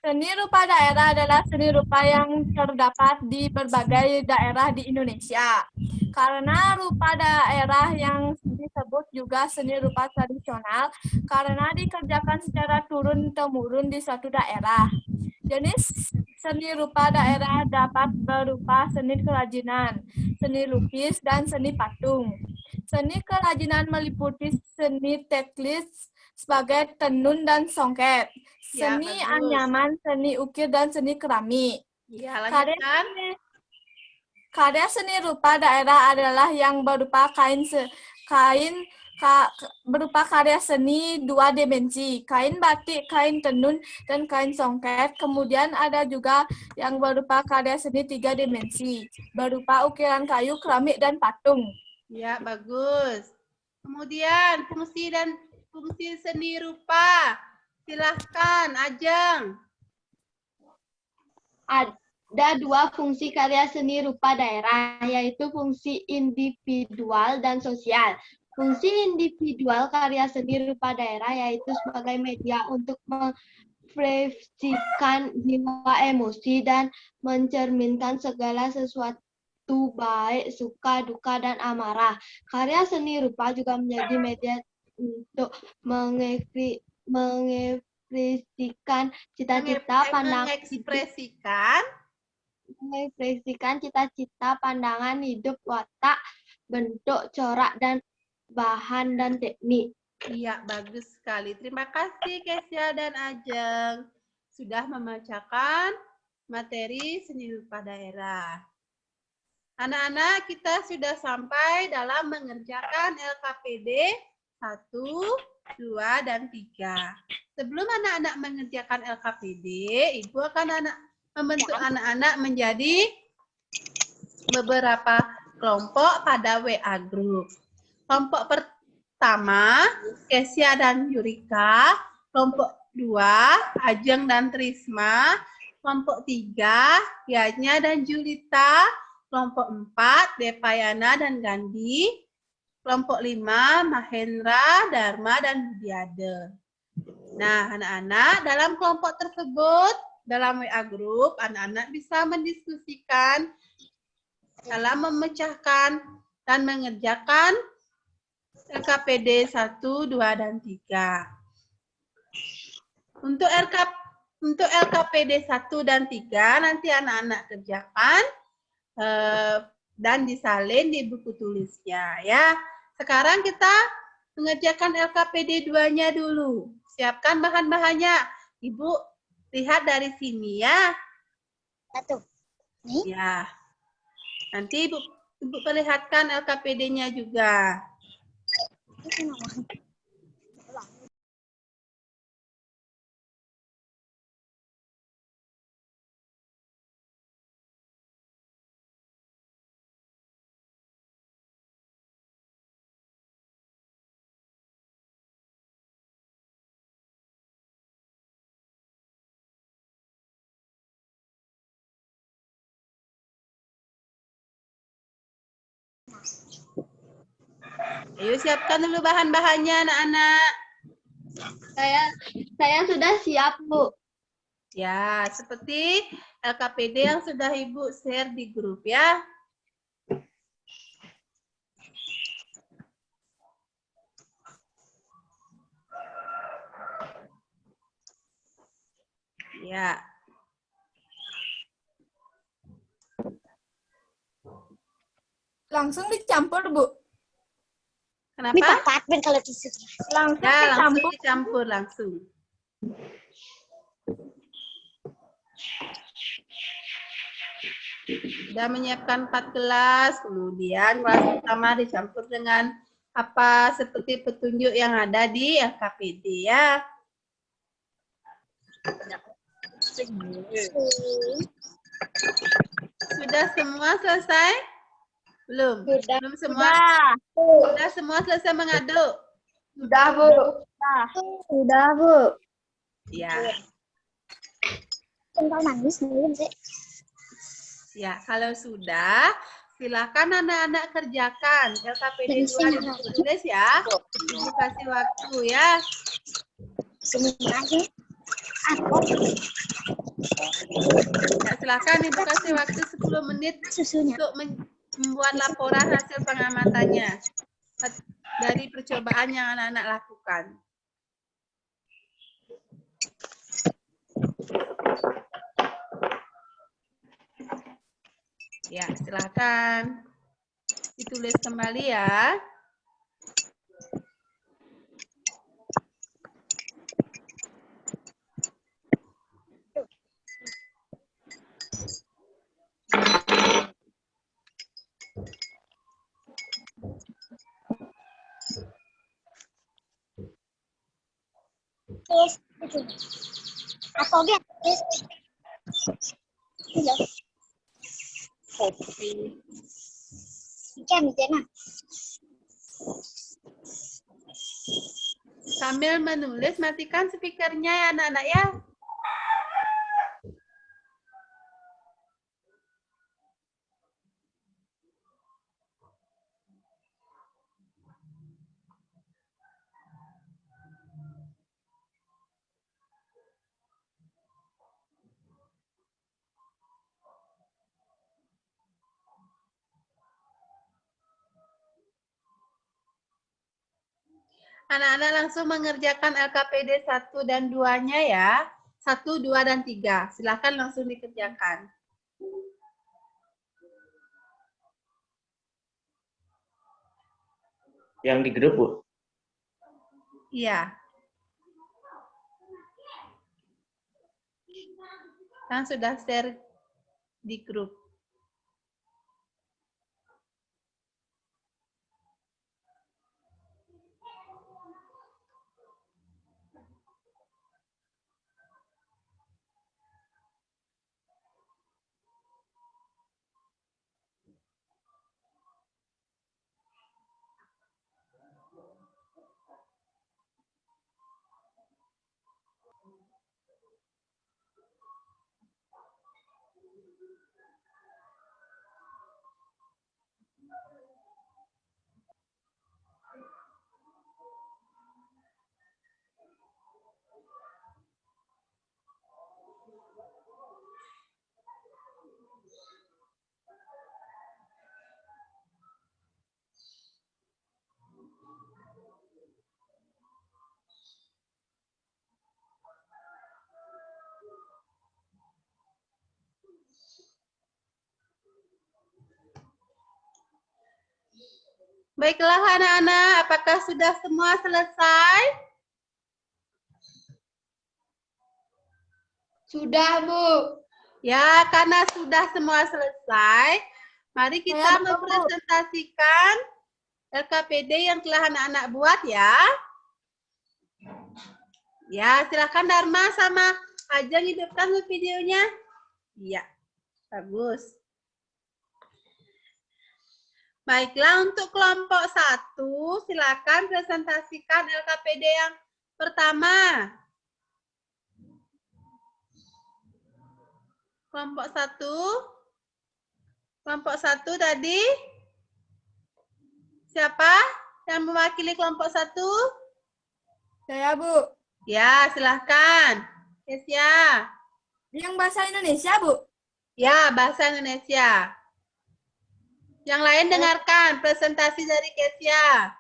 Seni rupa daerah adalah seni rupa yang terdapat di berbagai daerah di Indonesia. Karena rupa daerah yang disebut juga seni rupa tradisional karena dikerjakan secara turun-temurun di suatu daerah. Jenis seni rupa daerah dapat berupa seni kerajinan, seni lukis, dan seni patung. Seni kerajinan meliputi seni teklis sebagai tenun dan songket, Ya, seni bagus. anyaman, seni ukir, dan seni keramik. Ya, Karya lanjutkan. Karya seni rupa daerah adalah yang berupa berupa karya seni 2 dimensi, kain batik, kain tenun, dan kain songket. Kemudian ada juga yang berupa karya seni 3 dimensi, berupa ukiran kayu, keramik, dan patung. Ya, bagus. Kemudian fungsi seni rupa. Silahkan, Ajeng. Ada 2 fungsi karya seni rupa daerah, yaitu fungsi individual dan sosial. Fungsi individual karya seni rupa daerah yaitu sebagai media untuk mengekspresikan jiwa emosi dan mencerminkan segala sesuatu baik, suka, duka, dan amarah. Karya seni rupa juga menjadi media untuk mengekspresikan cita-cita, mengekspresikan cita-cita, pandangan hidup, watak, bentuk, corak, dan bahan dan teknik. Iya, bagus sekali. Terima kasih Kesia dan Ajeng sudah membacakan materi seni rupa daerah. Anak-anak, kita sudah sampai dalam mengerjakan LKPD 1, 2, dan 3. Sebelum anak-anak mengerjakan LKPD, Ibu akan membentuk anak-anak menjadi beberapa kelompok pada WA Group. Kelompok pertama, Kesia dan Yurika. Kelompok 2, Ajeng dan Trisma. Kelompok 3, Yanya dan Julita. Kelompok 4, Depayana dan Gandhi. Kelompok 5, Mahendra, Dharma, dan Budiade. Nah, anak-anak, dalam kelompok tersebut, dalam WA Group, anak-anak bisa mendiskusikan dalam memecahkan dan mengerjakan LKPD 1, 2, dan 3. Untuk LKPD 1 dan 3, nanti anak-anak kerjakan dan disalin di buku tulisnya ya. Sekarang kita mengerjakan LKPD 2-nya dulu. Siapkan bahan-bahannya. Ibu lihat dari sini ya. Satu. Nih. Ya. Nanti Ibu perlihatkan LKPD-nya juga. Ayo siapkan dulu bahan-bahannya anak-anak. Saya sudah siap, Bu. Ya, seperti LKPD yang sudah Ibu share di grup ya. Ya. Langsung dicampur, Bu. Kenapa? Ini papat ben kalau tisu. Langsung Ya, langsung dicampur. dicampur langsung. Sudah menyiapkan 4 gelas, kemudian gelas pertama dicampur dengan apa seperti petunjuk yang ada di LKPD ya. Sudah semua selesai? Belum? Belum semua? Sudah semua selesai mengaduk? Sudah, Bu. Sudah, Bu. Ya. Kental manis belum sih? Ya, kalau sudah, silakan anak-anak kerjakan LKPD 2 di buku tulis ya. Ibu kasih waktu ya. Sini aja. Ya, silakan Ibu kasih waktu 10 menit Susunya. untuk membuat laporan hasil pengamatannya dari percobaan yang anak-anak lakukan. Ya, silakan ditulis kembali ya. Apa dia? Iya. Jam jana. Sambil menulis, matikan speakernya ya anak-anak ya. Anak-anak langsung mengerjakan LKPD 1 dan 2-nya ya. 1, 2, dan 3. Silakan langsung dikerjakan. Yang di grup, Bu. Iya. Kan sudah share di grup. Baiklah anak-anak, apakah sudah semua selesai? Sudah, Bu. Ya, karena sudah semua selesai, mari kita mempresentasikan LKPD yang telah anak-anak buat ya. Ya, silakan Dharma sama Ajeng hidupkan videonya. Iya, bagus. Baiklah, untuk kelompok 1, silakan presentasikan LKPD yang pertama. Kelompok 1. Kelompok 1 tadi. Siapa yang mewakili kelompok 1? Saya, Bu. Ya, silahkan. Kesia. Yang bahasa Indonesia, Bu. Ya, bahasa Indonesia. Yang lain dengarkan presentasi dari Kesia.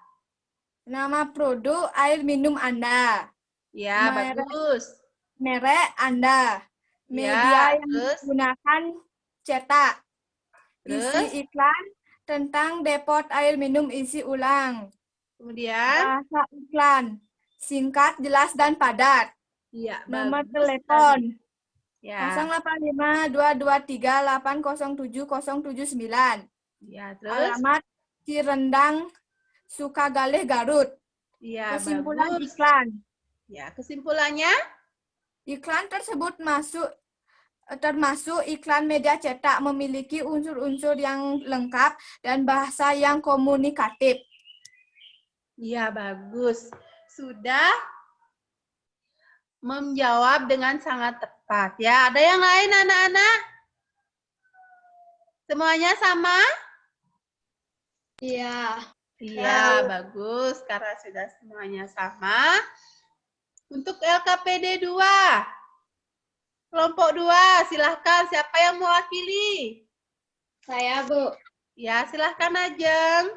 Nama produk air minum Anda. Ya, Merek. bagus. Merek Anda. Ya, Media yang terus? digunakan cetak. Terus? Isi iklan tentang depot air minum isi ulang. Kemudian? Bahasa iklan. Singkat, jelas, dan padat. Ya, Nomor bagus telepon. Ya. 085-223-807-079. Ya, terus? Alamat Cirendang, Sukagalih, Garut. Ya, Kesimpulan bagus. iklan. Ya, kesimpulannya? Iklan tersebut termasuk iklan media cetak memiliki unsur-unsur yang lengkap dan bahasa yang komunikatif. Ya, bagus. Sudah menjawab dengan sangat tepat. Ya, ada yang lain anak-anak? Semuanya sama? Iya. Iya, bagus. Karena sudah semuanya sama. Untuk LKPD 2, Kelompok 2, silahkan. Siapa yang mewakili? Saya, Bu. Ya, silahkan Ajeng.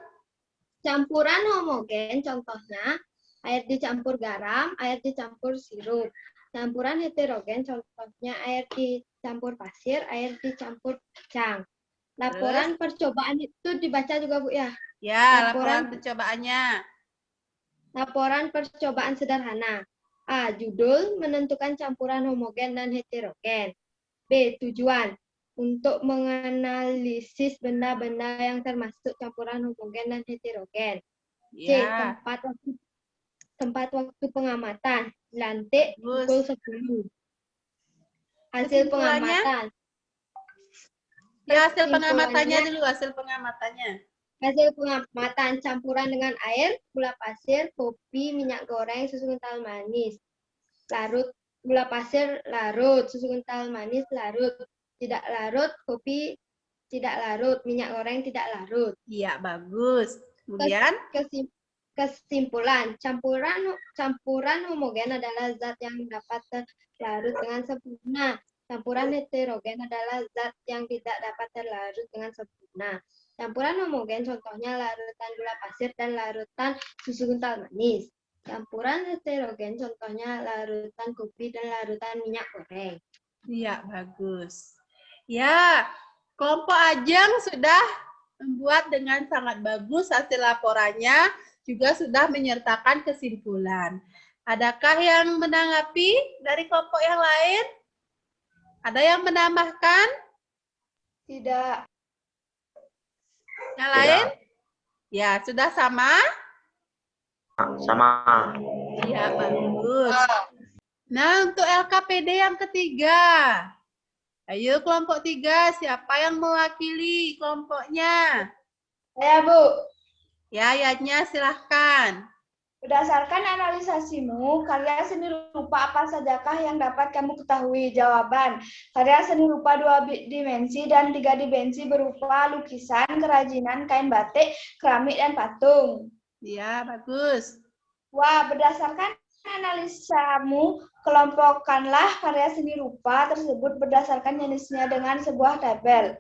Campuran homogen contohnya air dicampur garam, air dicampur sirup. Campuran heterogen contohnya air dicampur pasir, air dicampur kacang. Laporan percobaan itu dibaca juga, Bu, ya? Ya, laporan percobaannya. Laporan percobaan sederhana. A. Judul menentukan campuran homogen dan heterogen. B. Tujuan untuk menganalisis benda-benda yang termasuk campuran homogen dan heterogen. C. Ya, Tempat waktu pengamatan. Lantik pukul 10. Hasil Kesimpulannya? pengamatan. Ya, hasil Kesimpulannya, pengamatannya dulu, hasil pengamatannya. hasil pengamatan campuran dengan air, gula pasir, kopi, minyak goreng, susu kental manis. Larut, gula pasir larut, susu kental manis larut. Tidak larut, kopi tidak larut, minyak goreng tidak larut. Iya, bagus. Kemudian? Kesimpulan, campuran homogen adalah zat yang dapat terlarut dengan sempurna. Campuran heterogen adalah zat yang tidak dapat terlarut dengan sempurna. Campuran homogen contohnya larutan gula pasir dan larutan susu kental manis. Campuran heterogen contohnya larutan kopi dan larutan minyak goreng. Iya, bagus. Ya, kelompok Ajeng sudah membuat dengan sangat bagus hasil laporannya, juga sudah menyertakan kesimpulan. Adakah yang menanggapi dari kelompok yang lain? Ada yang menambahkan? Tidak. Yang lain? Ya, sudah sama? Sama. Ya, bagus. Nah, untuk LKPD yang ketiga. Ayo kelompok 3, siapa yang mewakili kelompoknya? Saya, Bu. Ya, ayatnya silahkan. Berdasarkan analisasimu, karya seni rupa apa sajakah yang dapat kamu ketahui? Jawaban, karya seni rupa 2 dimensi dan 3 dimensi berupa lukisan, kerajinan, kain batik, keramik, dan patung. Ya, bagus. Wah, berdasarkan analisamu, kelompokkanlah karya seni rupa tersebut berdasarkan jenisnya dengan sebuah tabel.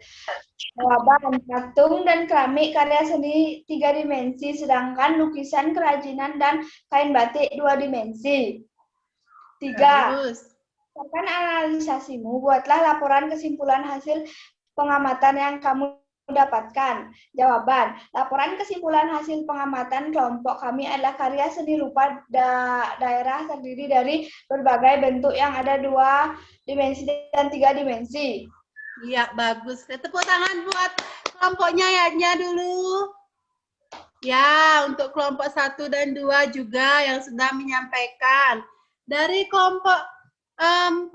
Jawaban, patung dan keramik karya seni 3 dimensi, sedangkan lukisan, kerajinan, dan kain batik 2 dimensi. 3. Bagus. Berdasarkan analisasimu, buatlah laporan kesimpulan hasil pengamatan yang kamu dapatkan. Jawaban, laporan kesimpulan hasil pengamatan kelompok kami adalah karya seni rupa daerah terdiri dari berbagai bentuk yang ada 2 dimensi dan 3 dimensi. Iya, bagus. Tepuk tangan buat kelompoknya ayatnya dulu. Ya, untuk kelompok 1 dan 2 juga yang sudah menyampaikan. Dari kelompok 4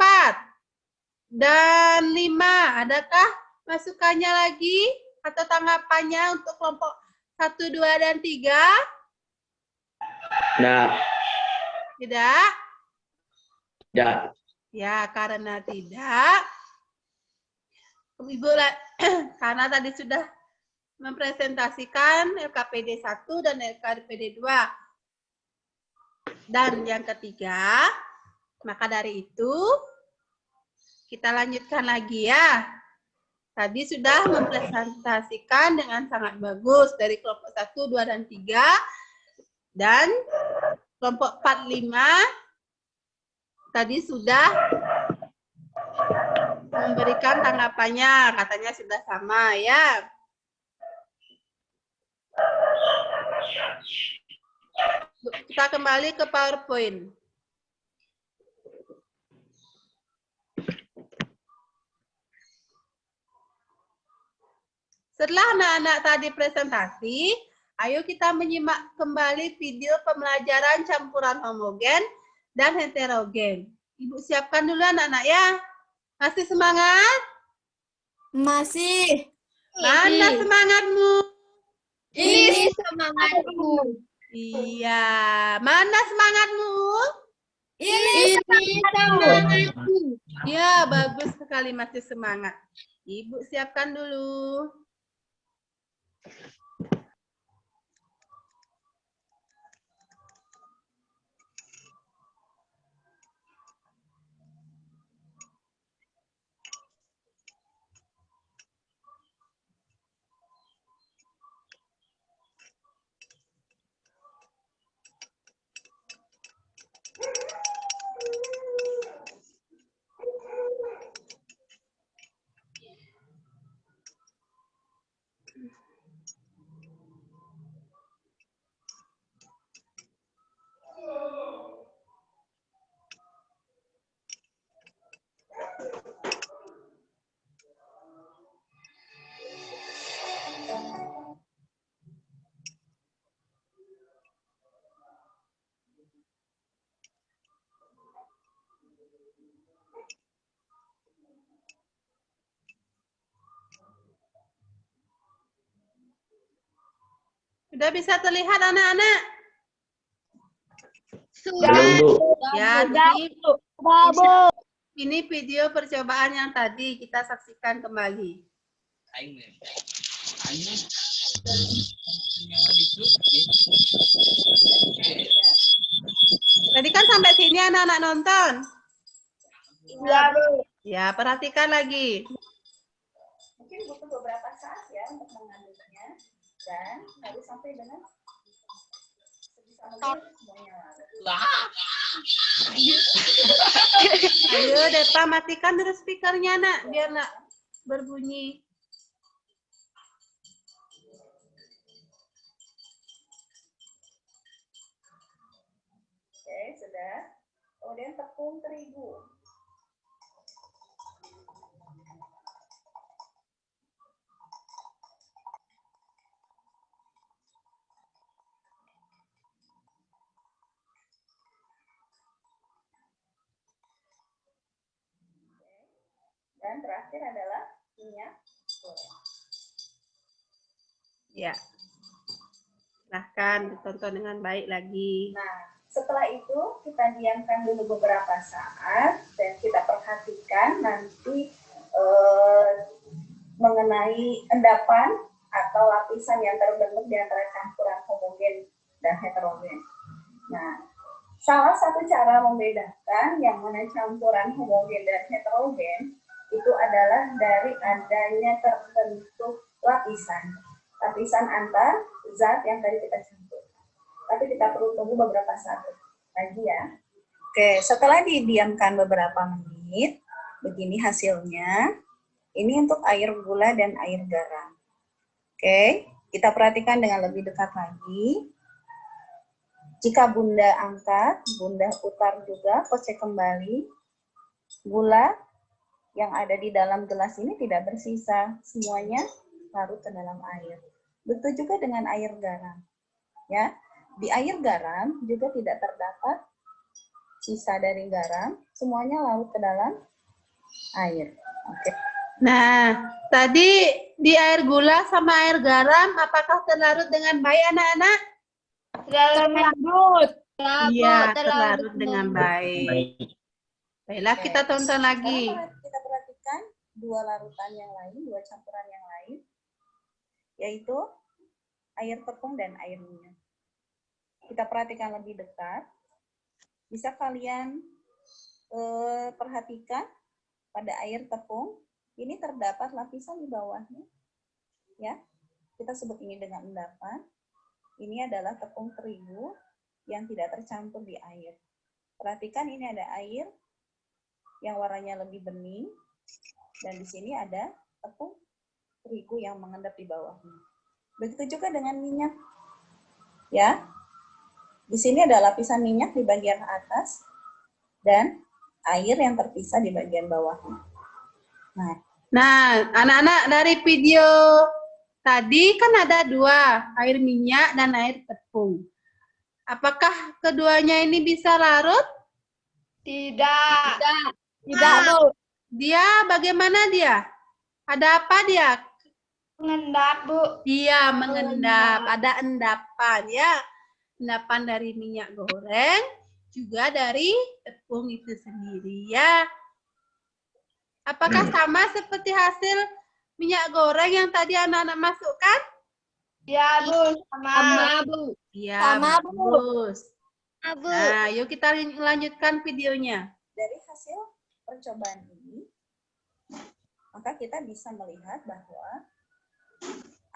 dan 5, adakah masukannya lagi atau tanggapannya untuk kelompok 1, 2, dan 3? Tidak. Tidak? Tidak. Ya, karena tidak. Ibu, karena tadi sudah mempresentasikan LKPD 1 dan LKPD 2. Dan yang ketiga, maka dari itu kita lanjutkan lagi ya. Tadi sudah mempresentasikan dengan sangat bagus dari kelompok 1, 2, dan 3. Dan kelompok 4, 5 tadi sudah memberikan tanggapannya, katanya sudah sama ya. Kita kembali ke PowerPoint. Setelah anak-anak tadi presentasi, ayo kita menyimak kembali video pembelajaran campuran homogen dan heterogen. Ibu siapkan dulu anak-anak ya. Masih semangat? Masih. Mana semangatmu? Ini semangatku. Iya. Mana semangatmu? Ini semangatku. Ya, bagus sekali masih semangat. Ibu siapkan dulu. Sudah bisa terlihat anak-anak? Belum, Bu. Ya, Sudah, jadi ini video percobaan yang tadi kita saksikan kembali. Tadi kan sampai sini anak-anak nonton. Iya, Bu. Ya, perhatikan lagi. Mungkin butuh beberapa saat ya untuk mengambilnya dan harus sampai dengan sebisa mungkin semuanya lalu. Ayo, Depa matikan dulu speakernya, nak, biar nak berbunyi. Oke, sudah. Kemudian tepung terigu. Dan terakhir adalah minyak goreng. Ya. Silahkan ditonton dengan baik lagi. Nah, setelah itu kita diamkan dulu beberapa saat dan kita perhatikan nanti mengenai endapan atau lapisan yang terbentuk di antara campuran homogen dan heterogen. Nah, salah satu cara membedakan yang mana campuran homogen dan heterogen itu adalah dari adanya terbentuk lapisan antar zat yang tadi kita campur. Tapi kita perlu tunggu beberapa saat lagi ya. Oke, setelah didiamkan beberapa menit, begini hasilnya. Ini untuk air gula dan air garam. Oke, kita perhatikan dengan lebih dekat lagi. Jika Bunda angkat, Bunda putar juga, kocek kembali. Gula yang ada di dalam gelas ini tidak bersisa, semuanya larut ke dalam air. Begitu juga dengan air garam. Ya, di air garam juga tidak terdapat sisa dari garam, semuanya larut ke dalam air. Oke. Nah, tadi di air gula sama air garam, apakah terlarut dengan baik anak-anak? terlarut. Iya, terlarut dengan baik. Baiklah, kita tonton lagi. Sekarang kita perhatikan dua larutan yang lain, dua campuran yang lain, yaitu air tepung dan air minyak. Kita perhatikan lebih dekat. Bisa kalian perhatikan pada air tepung, ini terdapat lapisan di bawahnya. Ya, kita sebut ini dengan endapan. Ini adalah tepung terigu yang tidak tercampur di air. Perhatikan ini ada air yang warnanya lebih bening, dan di sini ada tepung terigu yang mengendap di bawahnya. Begitu juga dengan minyak. Ya, di sini ada lapisan minyak di bagian atas dan air yang terpisah di bagian bawahnya. Nah, anak-anak, dari video tadi kan ada dua, air minyak dan air tepung. Apakah keduanya ini bisa larut? Tidak. Tidak, Bu. Dia bagaimana dia? Ada apa dia? Mengendap, Bu. Dia mengendap, ada endapan ya. Endapan dari minyak goreng, juga dari tepung itu sendiri ya. Apakah sama seperti hasil minyak goreng yang tadi anak-anak masukkan? Ya, Bu. Sama, Bu. Iya, Sama, Bu. bagus. Abu. Nah, yuk kita lanjutkan videonya. Dari hasil percobaan ini, maka kita bisa melihat bahwa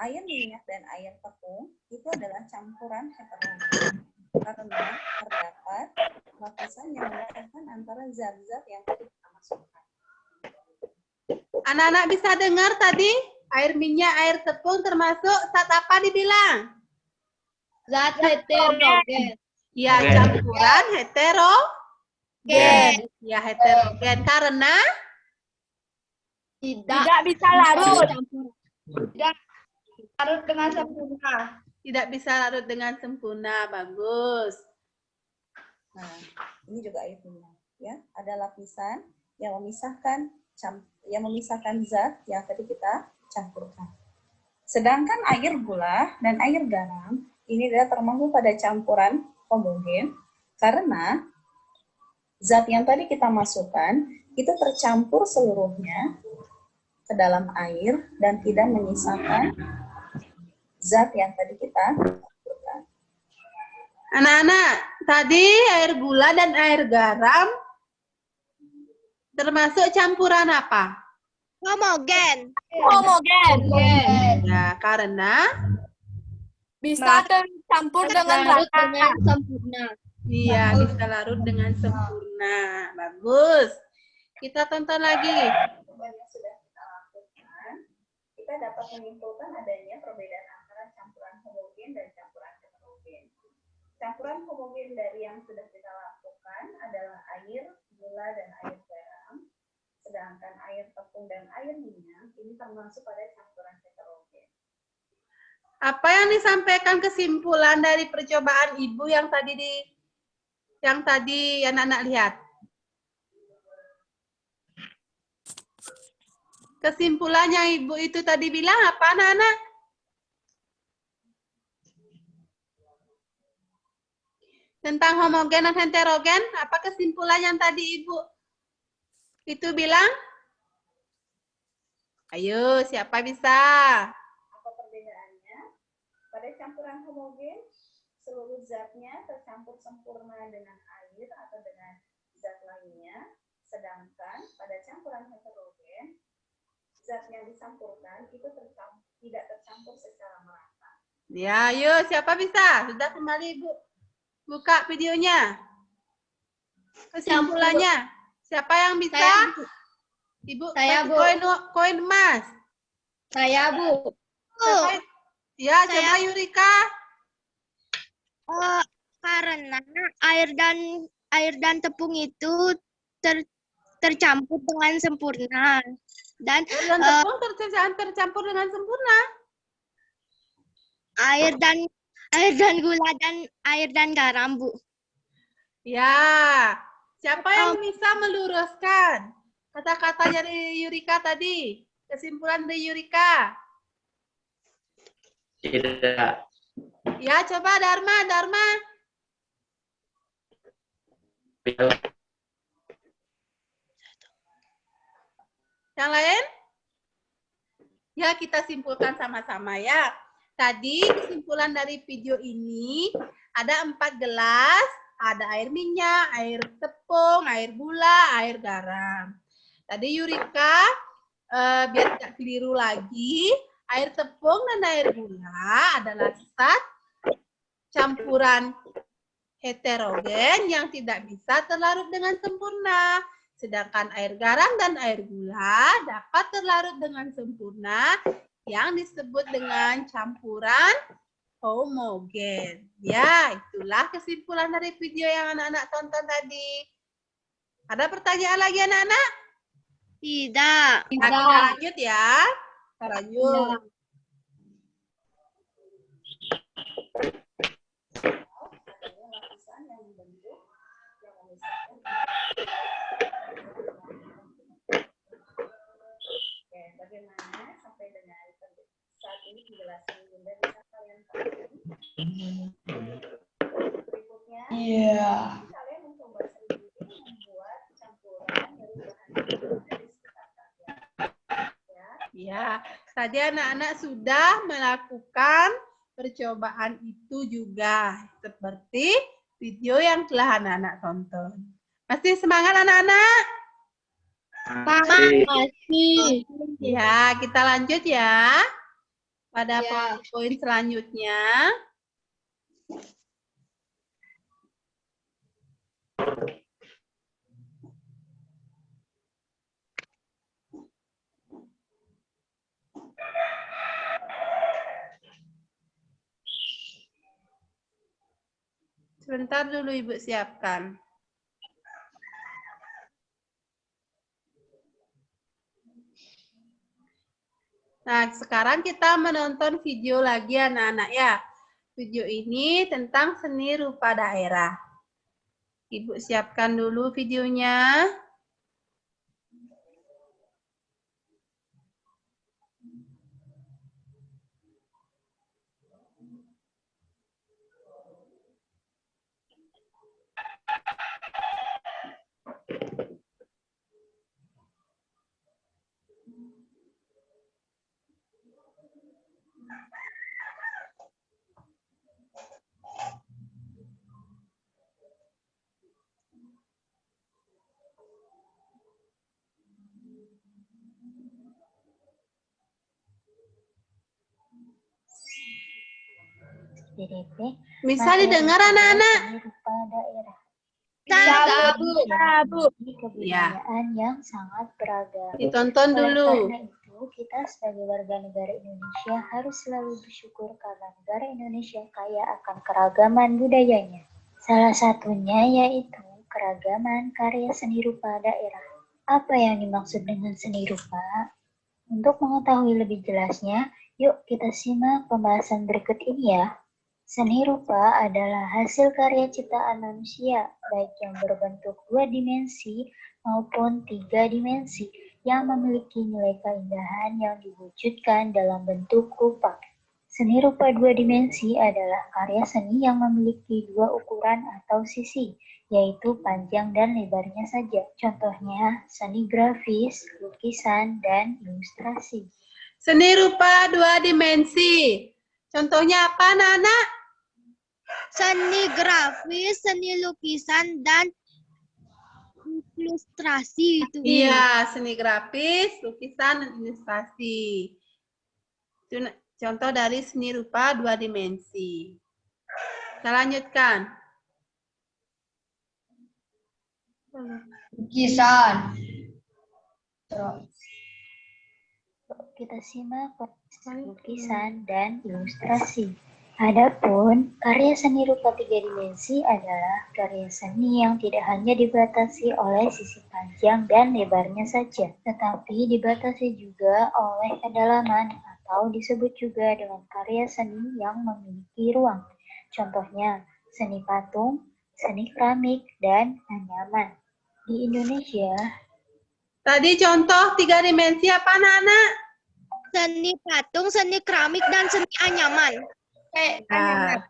air minyak dan air tepung itu adalah campuran heterogen karena terdapat lapisan yang memisahkan antara zat-zat yang tadi kita masukkan. Anak-anak bisa dengar tadi air minyak, air tepung termasuk zat apa dibilang? Zat heterogen. Ya, campuran heterogen. Ya, heterogen karena Tidak bisa larut. Larut dengan sempurna. tidak bisa larut dengan sempurna. Bagus. Nah, ini juga air minyak, ya. Ada lapisan yang memisahkan zat yang tadi kita campurkan. Sedangkan air gula dan air garam ini adalah termasuk pada campuran homogen karena zat yang tadi kita masukkan itu tercampur seluruhnya ke dalam air dan tidak menyisakan zat yang tadi kita masukkan. Anak-anak, tadi air gula dan air garam termasuk campuran apa? Homogen. Homogen. Ya, karena Bisa tercampur dengan Larut rata. dengan sempurna. iya bisa larut dengan sempurna. Bagus. Kita tonton lagi. Percobaan yang sudah kita lakukan, kita dapat menyimpulkan adanya perbedaan antara campuran homogen dan campuran heterogen. Campuran homogen dari yang sudah kita lakukan adalah air, gula, dan air garam. Sedangkan air tepung dan air minyak ini termasuk pada campuran heterogen. Apa yang disampaikan kesimpulan dari percobaan Ibu yang tadi anak-anak lihat? Kesimpulannya Ibu itu tadi bilang apa, anak-anak? Tentang homogen dan heterogen, apa kesimpulan yang tadi Ibu itu bilang? Ayo, siapa bisa? Apa perbedaannya? Pada campuran homogen, seluruh zatnya tercampur sempurna dengan air atau dengan zat lainnya. Sedangkan pada campuran heterogen, zat yang dicampurkan itu tidak tercampur secara merata. Ya, ayo, siapa bisa? Sudah kembali Ibu. Buka videonya. Kesimpulannya. Siapa yang bisa? Saya, Bu. Ibu, Saya, kasih Bu. koin emas. Saya, Bu. Siapa? Ya, coba Yurika. Karena air dan tepung itu tercampur dengan sempurna dan Air dan tepung tercampur dengan sempurna. air dan gula dan air dan garam, Bu. Ya, siapa yang bisa meluruskan kata-kata dari Yurika tadi? Kesimpulan dari Yurika. Tidak. Ya, coba Dharma. Yang lain? Ya, kita simpulkan sama-sama ya. Tadi kesimpulan dari video ini ada 4 gelas, ada air minyak, air tepung, air gula, air garam. Tadi Yurika, biar tidak keliru lagi, air tepung dan air gula adalah zat campuran heterogen yang tidak bisa terlarut dengan sempurna. Sedangkan air garam dan air gula dapat terlarut dengan sempurna yang disebut dengan campuran homogen. Ya, itulah kesimpulan dari video yang anak-anak tonton tadi. Ada pertanyaan lagi anak-anak? Tidak. Nah, kita lanjut ya. Kita lanjut. Adanya lapisan yang membentuk yang memisahkan. Oke, bagaimana sampai dengan saat ini penjelasan Bunda bisa kalian pahami? Berikutnya, kalian mencoba sendiri membuat campuran dari bahan dari sekitar kalian. Ya, tadi anak-anak sudah melakukan percobaan itu juga. Seperti video yang telah anak-anak tonton. Masih semangat anak-anak? Masih. Ya, kita lanjut ya. Pada Ya. poin selanjutnya. Sebentar dulu Ibu siapkan. Nah, sekarang kita menonton video lagi anak-anak ya. Video ini tentang seni rupa daerah. Ibu siapkan dulu videonya. PDP. Bisa materi didengar karya anak-anak? seni rupa daerah. Bu. Memiliki kebudayaan yang sangat beragam. Ditonton Oleh dulu. karena itu, kita sebagai warga negara Indonesia harus selalu bersyukur karena negara Indonesia kaya akan keragaman budayanya. Salah satunya yaitu keragaman karya seni rupa daerah. Apa yang dimaksud dengan seni rupa? Untuk mengetahui lebih jelasnya, yuk kita simak pembahasan berikut ini ya. Seni rupa adalah hasil karya ciptaan manusia, baik yang berbentuk 2 dimensi maupun 3 dimensi, yang memiliki nilai keindahan yang diwujudkan dalam bentuk rupa. Seni rupa 2 dimensi adalah karya seni yang memiliki 2 ukuran atau sisi, yaitu panjang dan lebarnya saja. Contohnya, seni grafis, lukisan, dan ilustrasi. Seni rupa 2 dimensi. Contohnya apa, anak-anak? Seni grafis, seni lukisan, dan ilustrasi itu. Iya, seni grafis, lukisan, dan ilustrasi. Itu contoh dari seni rupa 2 dimensi. Kita lanjutkan. Lukisan. Kita simak lukisan dan ilustrasi. Adapun karya seni rupa 3 dimensi adalah karya seni yang tidak hanya dibatasi oleh sisi panjang dan lebarnya saja, tetapi dibatasi juga oleh kedalaman atau disebut juga dengan karya seni yang memiliki ruang. Contohnya, seni patung, seni keramik, dan anyaman. Di Indonesia, Tadi contoh 3 dimensi apa, anak-anak? Seni patung, seni keramik, dan seni anyaman. Nah,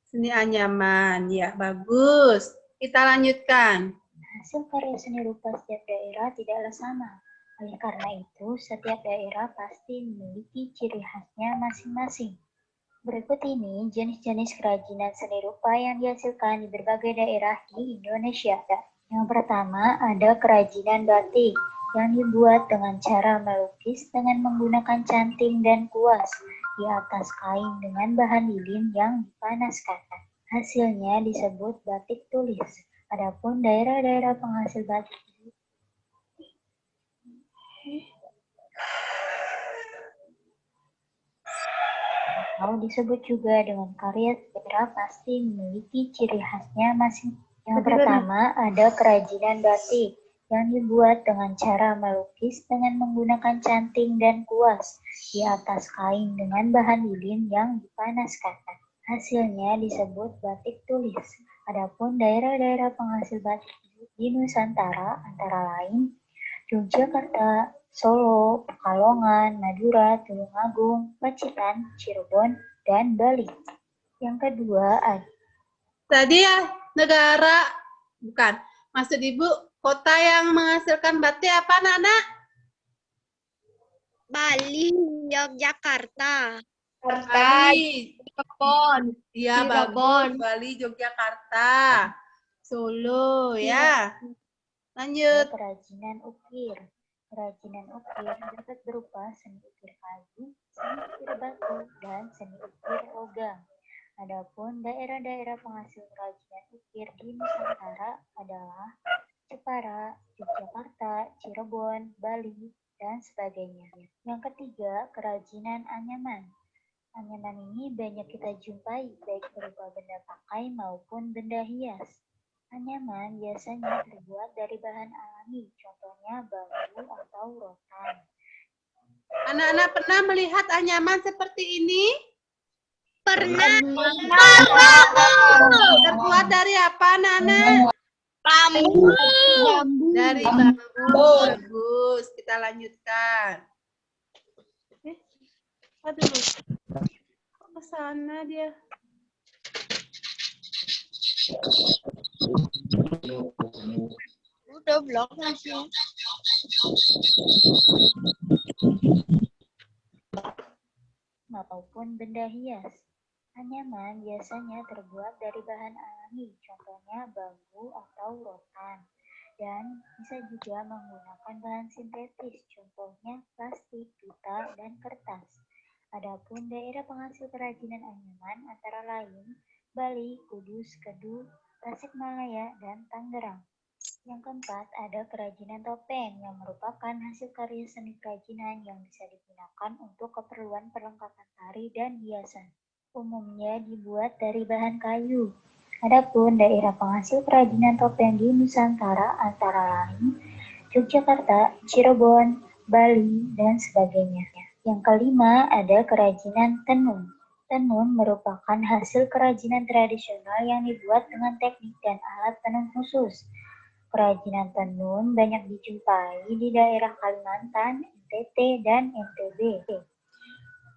seni anyaman. Ya, bagus. Kita lanjutkan. hasil karya seni rupa setiap daerah tidaklah sama. Oleh karena itu, setiap daerah pasti memiliki ciri khasnya masing-masing. Berikut ini jenis-jenis kerajinan seni rupa yang dihasilkan di berbagai daerah di Indonesia. Yang pertama, ada kerajinan batik yang dibuat dengan cara melukis dengan menggunakan canting dan kuas di atas kain dengan bahan lilin yang dipanaskan. Hasilnya disebut batik tulis. Adapun daerah-daerah penghasil batik atau disebut juga dengan karya daerah pasti memiliki ciri khasnya masing. Yang pertama ada kerajinan batik yang dibuat dengan cara melukis dengan menggunakan canting dan kuas di atas kain dengan bahan lilin yang dipanaskan. Hasilnya disebut batik tulis. Adapun daerah-daerah penghasil batik di Nusantara antara lain Yogyakarta, Solo, Pekalongan, Madura, Tulungagung, Pacitan, Cirebon, dan Bali. Yang kedua ada Tadi ya, negara, bukan. Maksud Ibu, kota yang menghasilkan batik apa, anak-anak? Bali, Yogyakarta. Bali. Cirebon. Iya, bagus. Bali, Yogyakarta. Solo, ya. Lanjut. kerajinan ukir. Kerajinan ukir dapat berupa seni ukir kayu, seni ukir batu, dan seni ukir logam. Adapun daerah-daerah penghasil kerajinan ukir di Nusantara adalah Jepara, Yogyakarta, Cirebon, Bali, dan sebagainya. Yang ketiga, kerajinan anyaman. Anyaman ini banyak kita jumpai, baik berupa benda pakai maupun benda hias. Anyaman biasanya terbuat dari bahan alami, contohnya bambu atau rotan. Anak-anak pernah melihat anyaman seperti ini? Pernah. Terbuat dari apa, anak-anak? Bambu. Dari bambu. Bagus. Kita lanjutkan. Aduh. Kok ke sana dia? Udah blok masih. Maupun benda hias. Anyaman biasanya terbuat dari bahan alami, contohnya bambu atau rotan. Dan bisa juga menggunakan bahan sintetis, contohnya plastik, pita, dan kertas. Adapun daerah penghasil kerajinan anyaman antara lain Bali, Kudus, Kedu, Tasikmalaya, dan Tangerang. Yang keempat, ada kerajinan topeng yang merupakan hasil karya seni kerajinan yang bisa digunakan untuk keperluan perlengkapan tari dan hiasan. Umumnya dibuat dari bahan kayu. Adapun daerah penghasil kerajinan topeng di Nusantara antara lain Yogyakarta, Cirebon, Bali, dan sebagainya. Yang kelima, ada kerajinan tenun. Tenun merupakan hasil kerajinan tradisional yang dibuat dengan teknik dan alat tenun khusus. Kerajinan tenun banyak dijumpai di daerah Kalimantan, NTT, dan NTB.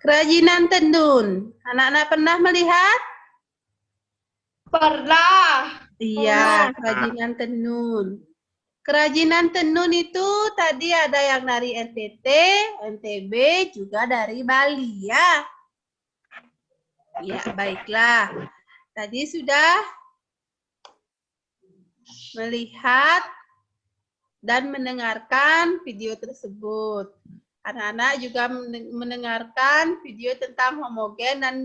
Kerajinan tenun. Anak-anak pernah melihat? Pernah. Iya, kerajinan tenun. Kerajinan tenun itu tadi ada yang dari NTT, NTB, juga dari Bali ya. Ya, baiklah. Tadi sudah melihat dan mendengarkan video tersebut. Anak-anak juga mendengarkan video tentang homogen dan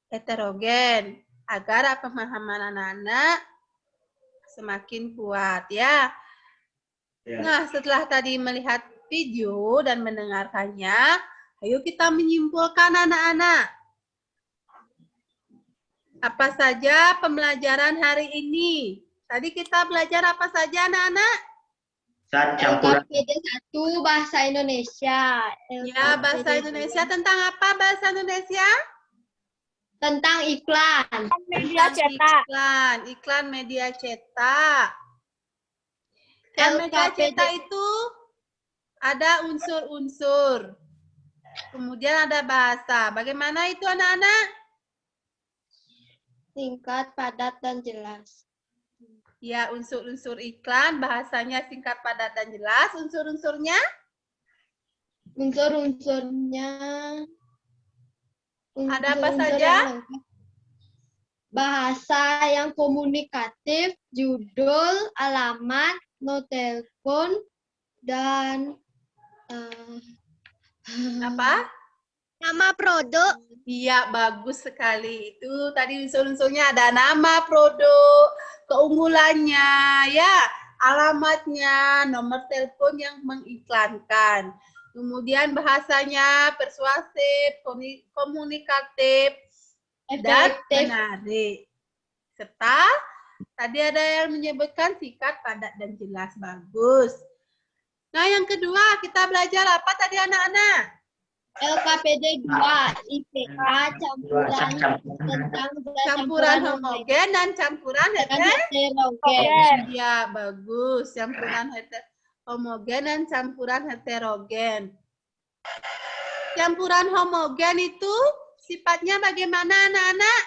heterogen agar pemahaman anak-anak semakin kuat ya. Nah, setelah tadi melihat video dan mendengarkannya, ayo kita menyimpulkan anak-anak. Apa saja pembelajaran hari ini? Tadi kita belajar apa saja anak-anak? Campuran. LKPD 1 Bahasa Indonesia. Ya, Bahasa LKPD Indonesia tentang apa Bahasa Indonesia? tentang iklan. Media cetak. Iklan media cetak. Iklan media LKPD cetak itu ada unsur-unsur. Kemudian ada bahasa. Bagaimana itu anak-anak? singkat, padat, dan jelas. Ya, unsur-unsur iklan, bahasanya singkat, padat, dan jelas. Unsur-unsurnya? Unsur-unsurnya Ada apa unsur-unsur saja? yang lengkap. Bahasa yang komunikatif, judul, alamat, nomor telepon, dan Apa? Nama produk. Iya, bagus sekali. Itu tadi unsur-unsurnya ada nama produk, keunggulannya, ya, alamatnya, nomor telepon yang mengiklankan. Kemudian bahasanya persuasif, komunikatif, dan efektif. menarik. Serta tadi ada yang menyebutkan singkat, padat, dan jelas. Bagus. Nah, yang kedua kita belajar apa tadi anak-anak? LKPD 2 IPK campuran tentang Campuran homogen dan campuran heterogen. Ya, bagus. Campuran homogen dan campuran heterogen. Campuran homogen itu sifatnya bagaimana anak-anak?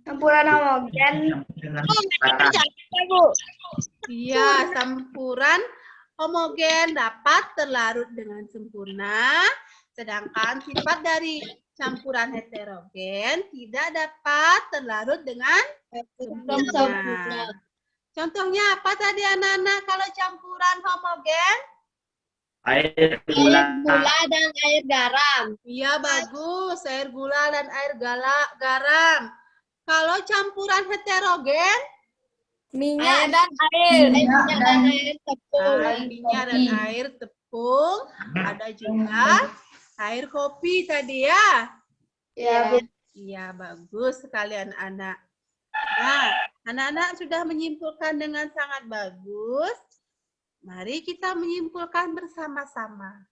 Campuran homogen. Iya, campuran homogen dapat terlarut dengan sempurna, sedangkan sifat dari campuran heterogen tidak dapat terlarut dengan sempurna. Contohnya apa tadi anak-anak kalau campuran homogen? Air Air gula. gula dan air garam. Iya, bagus. Air gula dan air garam. Kalau campuran heterogen? Minyak dan air. Minyak dan air tepung. Minyak dan air tepung. Ada juga air kopi tadi ya. Ya, Iya, bagus sekali anak-anak. Nah, anak-anak sudah menyimpulkan dengan sangat bagus. Mari kita menyimpulkan bersama-sama.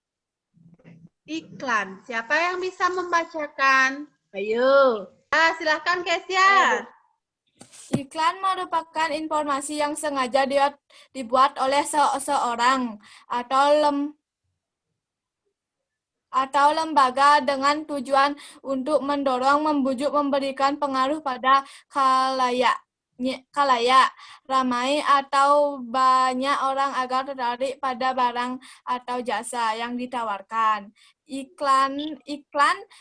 Iklan. Siapa yang bisa membacakan? Ayo. Silahkan Kesia. Iklan merupakan informasi yang sengaja dibuat oleh seseorang atau lembaga dengan tujuan untuk mendorong, membujuk, memberikan pengaruh pada khalayak ramai atau banyak orang agar tertarik pada barang atau jasa yang ditawarkan. Iklan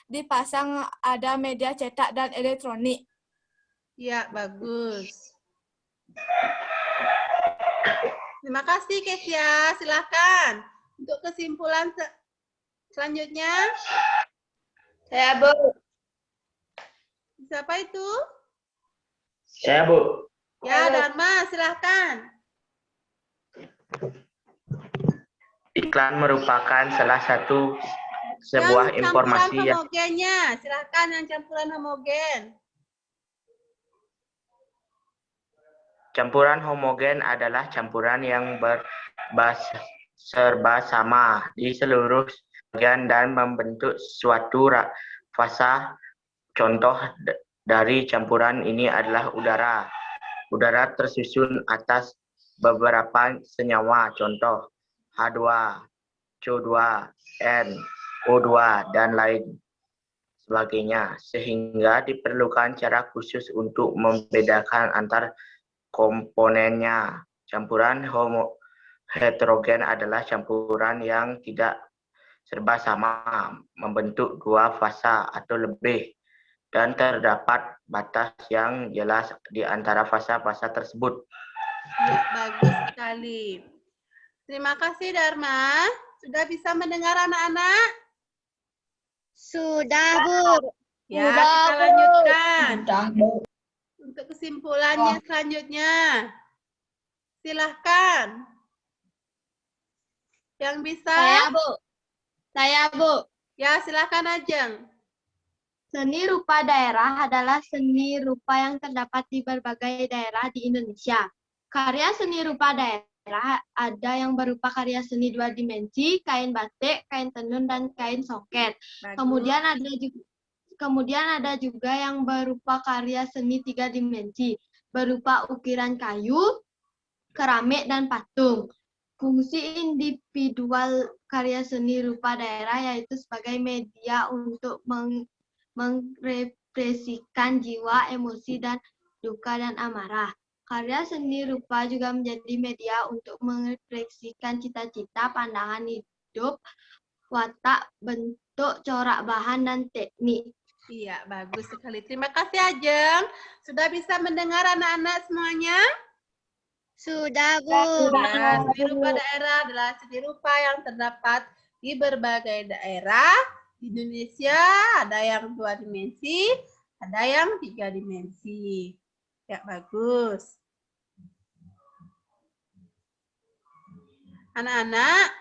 dipasang ada media cetak dan elektronik. Ya, bagus. Terima kasih Kesia. Silahkan. Untuk kesimpulan selanjutnya. Saya, Bu. Siapa itu? Saya, Bu. Ya, Dharma, silahkan. Iklan merupakan salah satu sebuah Yang informasi campuran yang homogennya, silahkan yang campuran homogen. campuran homogen adalah campuran yang serba sama di seluruh bagian dan membentuk suatu fasa. Contoh dari campuran ini adalah udara. Udara tersusun atas beberapa senyawa, contoh H2, CO2, N, O2, dan lain sebagainya, sehingga diperlukan cara khusus untuk membedakan antar komponennya. Campuran heterogen adalah campuran yang tidak serba sama, membentuk dua fasa atau lebih, dan terdapat batas yang jelas di antara fasa-fasa tersebut. Ya, bagus sekali. Terima kasih, Dharma. Sudah bisa mendengar anak-anak? Sudah, Bu. Ya, Sudah, kita Bu. lanjutkan. Sudah, Bu. Untuk kesimpulannya selanjutnya. Silahkan. Yang bisa? Saya, Bu. Ya, silahkan Ajeng. Seni rupa daerah adalah seni rupa yang terdapat di berbagai daerah di Indonesia. Karya seni rupa daerah ada yang berupa karya seni 2 dimensi, kain batik, kain tenun, dan kain soket. Bagus. Kemudian ada juga yang berupa karya seni 3 dimensi, berupa ukiran kayu, keramik, dan patung. Fungsi individual karya seni rupa daerah yaitu sebagai media untuk mengekspresikan jiwa, emosi, dan duka dan amarah. Karya seni rupa juga menjadi media untuk mengekspresikan cita-cita, pandangan hidup, watak, bentuk, corak bahan, dan teknik. Iya, bagus sekali. Terima kasih Ajeng. Sudah bisa mendengar anak-anak semuanya? Sudah, Bu. Ya, seni rupa daerah adalah seni rupa yang terdapat di berbagai daerah di Indonesia. Ada yang 2 dimensi, ada yang 3 dimensi. Ya, bagus. Anak-anak,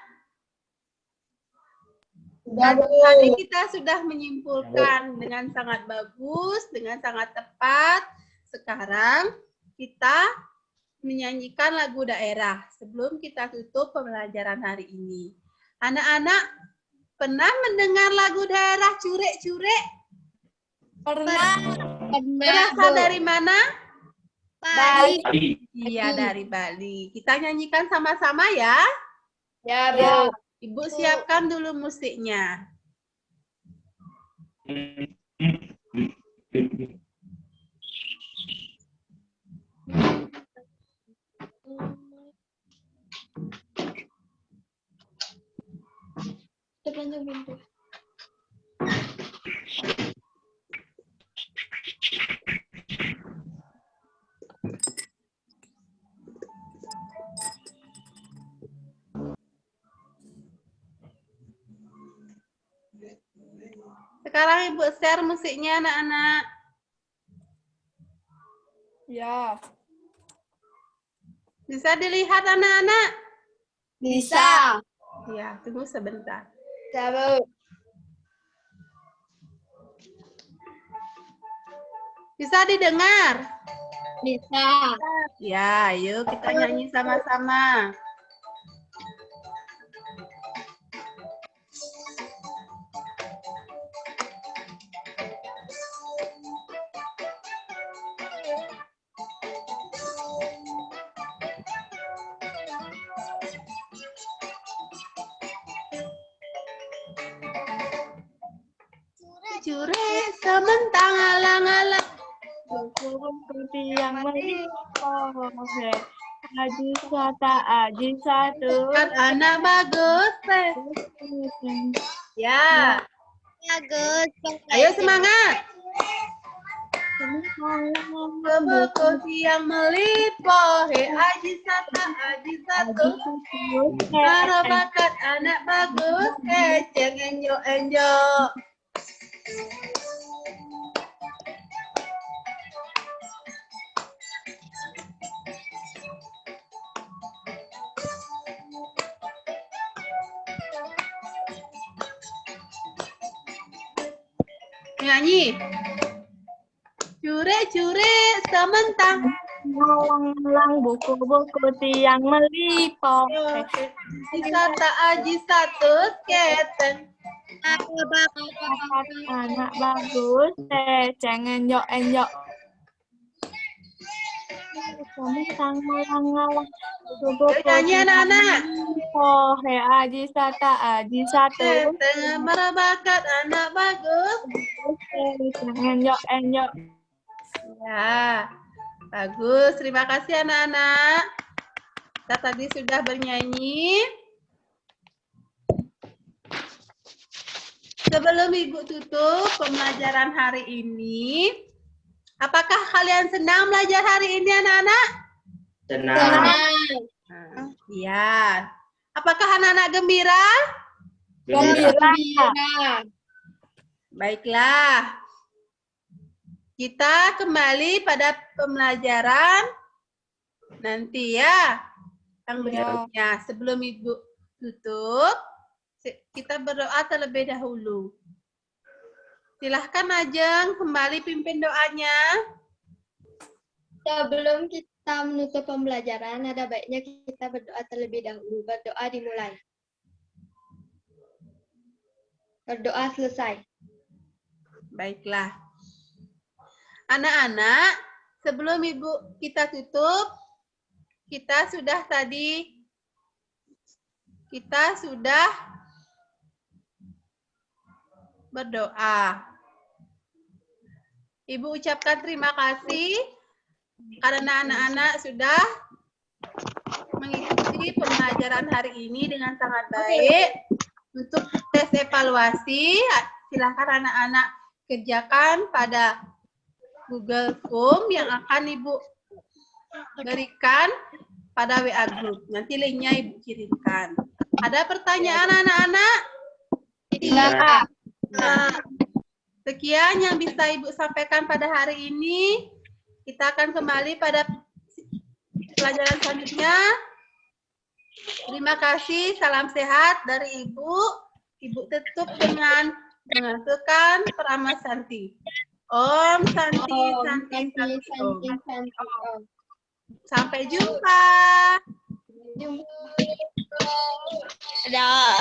tadi kita sudah menyimpulkan dengan sangat bagus, dengan sangat tepat. Sekarang kita menyanyikan lagu daerah sebelum kita tutup pembelajaran hari ini. Anak-anak pernah mendengar lagu daerah curek-curek? Pernah. Berasal dari mana? Bali. Iya, dari Bali. Kita nyanyikan sama-sama ya. Ya, Bu. Ibu siapkan dulu musiknya. Sekarang Ibu share musiknya anak-anak. Ya. Bisa dilihat anak-anak? Bisa. Ya, tunggu sebentar. Ya, Bu. Bisa didengar? Bisa. Ya, yuk kita nyanyi sama-sama. Curek sementang alang-alang. Seperti yang melimpah. Aji kata aji satu. Kan anak bagus, Teh. Ya, Bagus. ayo semangat. Kebekus yang melimpah, aji satu. Para bakat anak bagus, keceng enjo. Nyanyi. Cure-cure sementang. Malang-malang buku-buku tiang melipong. Wisata aji satu keten. Anak bagus, cengen enjok. Sementang malang-malang buku-buku Nyanyi anak-anak. Oh, aji satu. Keten merebakat anak bagus. Enjok. Ya, bagus. Terima kasih anak-anak. Kita tadi sudah bernyanyi. Sebelum Ibu tutup pembelajaran hari ini, apakah kalian senang belajar hari ini anak-anak? Senang. Ya. Apakah anak-anak gembira? Gembira. Baiklah. Kita kembali pada pembelajaran nanti ya. Yang berikutnya. Sebelum Ibu tutup, kita berdoa terlebih dahulu. Silahkan Ajeng kembali pimpin doanya. Sebelum kita menutup pembelajaran, ada baiknya kita berdoa terlebih dahulu. Berdoa dimulai. Berdoa selesai. Baiklah. Anak-anak, sebelum Ibu kita tutup, kita sudah berdoa. Ibu ucapkan terima kasih karena anak-anak sudah mengikuti pembelajaran hari ini dengan sangat baik. Untuk tes evaluasi, silakan anak-anak kerjakan pada Google Form yang akan Ibu berikan pada WA Group. Nanti linknya Ibu kirimkan. Ada pertanyaan anak-anak? Tidak. Nah, sekian yang bisa Ibu sampaikan pada hari ini. Kita akan kembali pada pelajaran selanjutnya. Terima kasih, salam sehat dari Ibu. Ibu tutup dengan mengatakan Prama Santi. Om Santi, Santi, Santi, Om. Sampai jumpa. Dadah.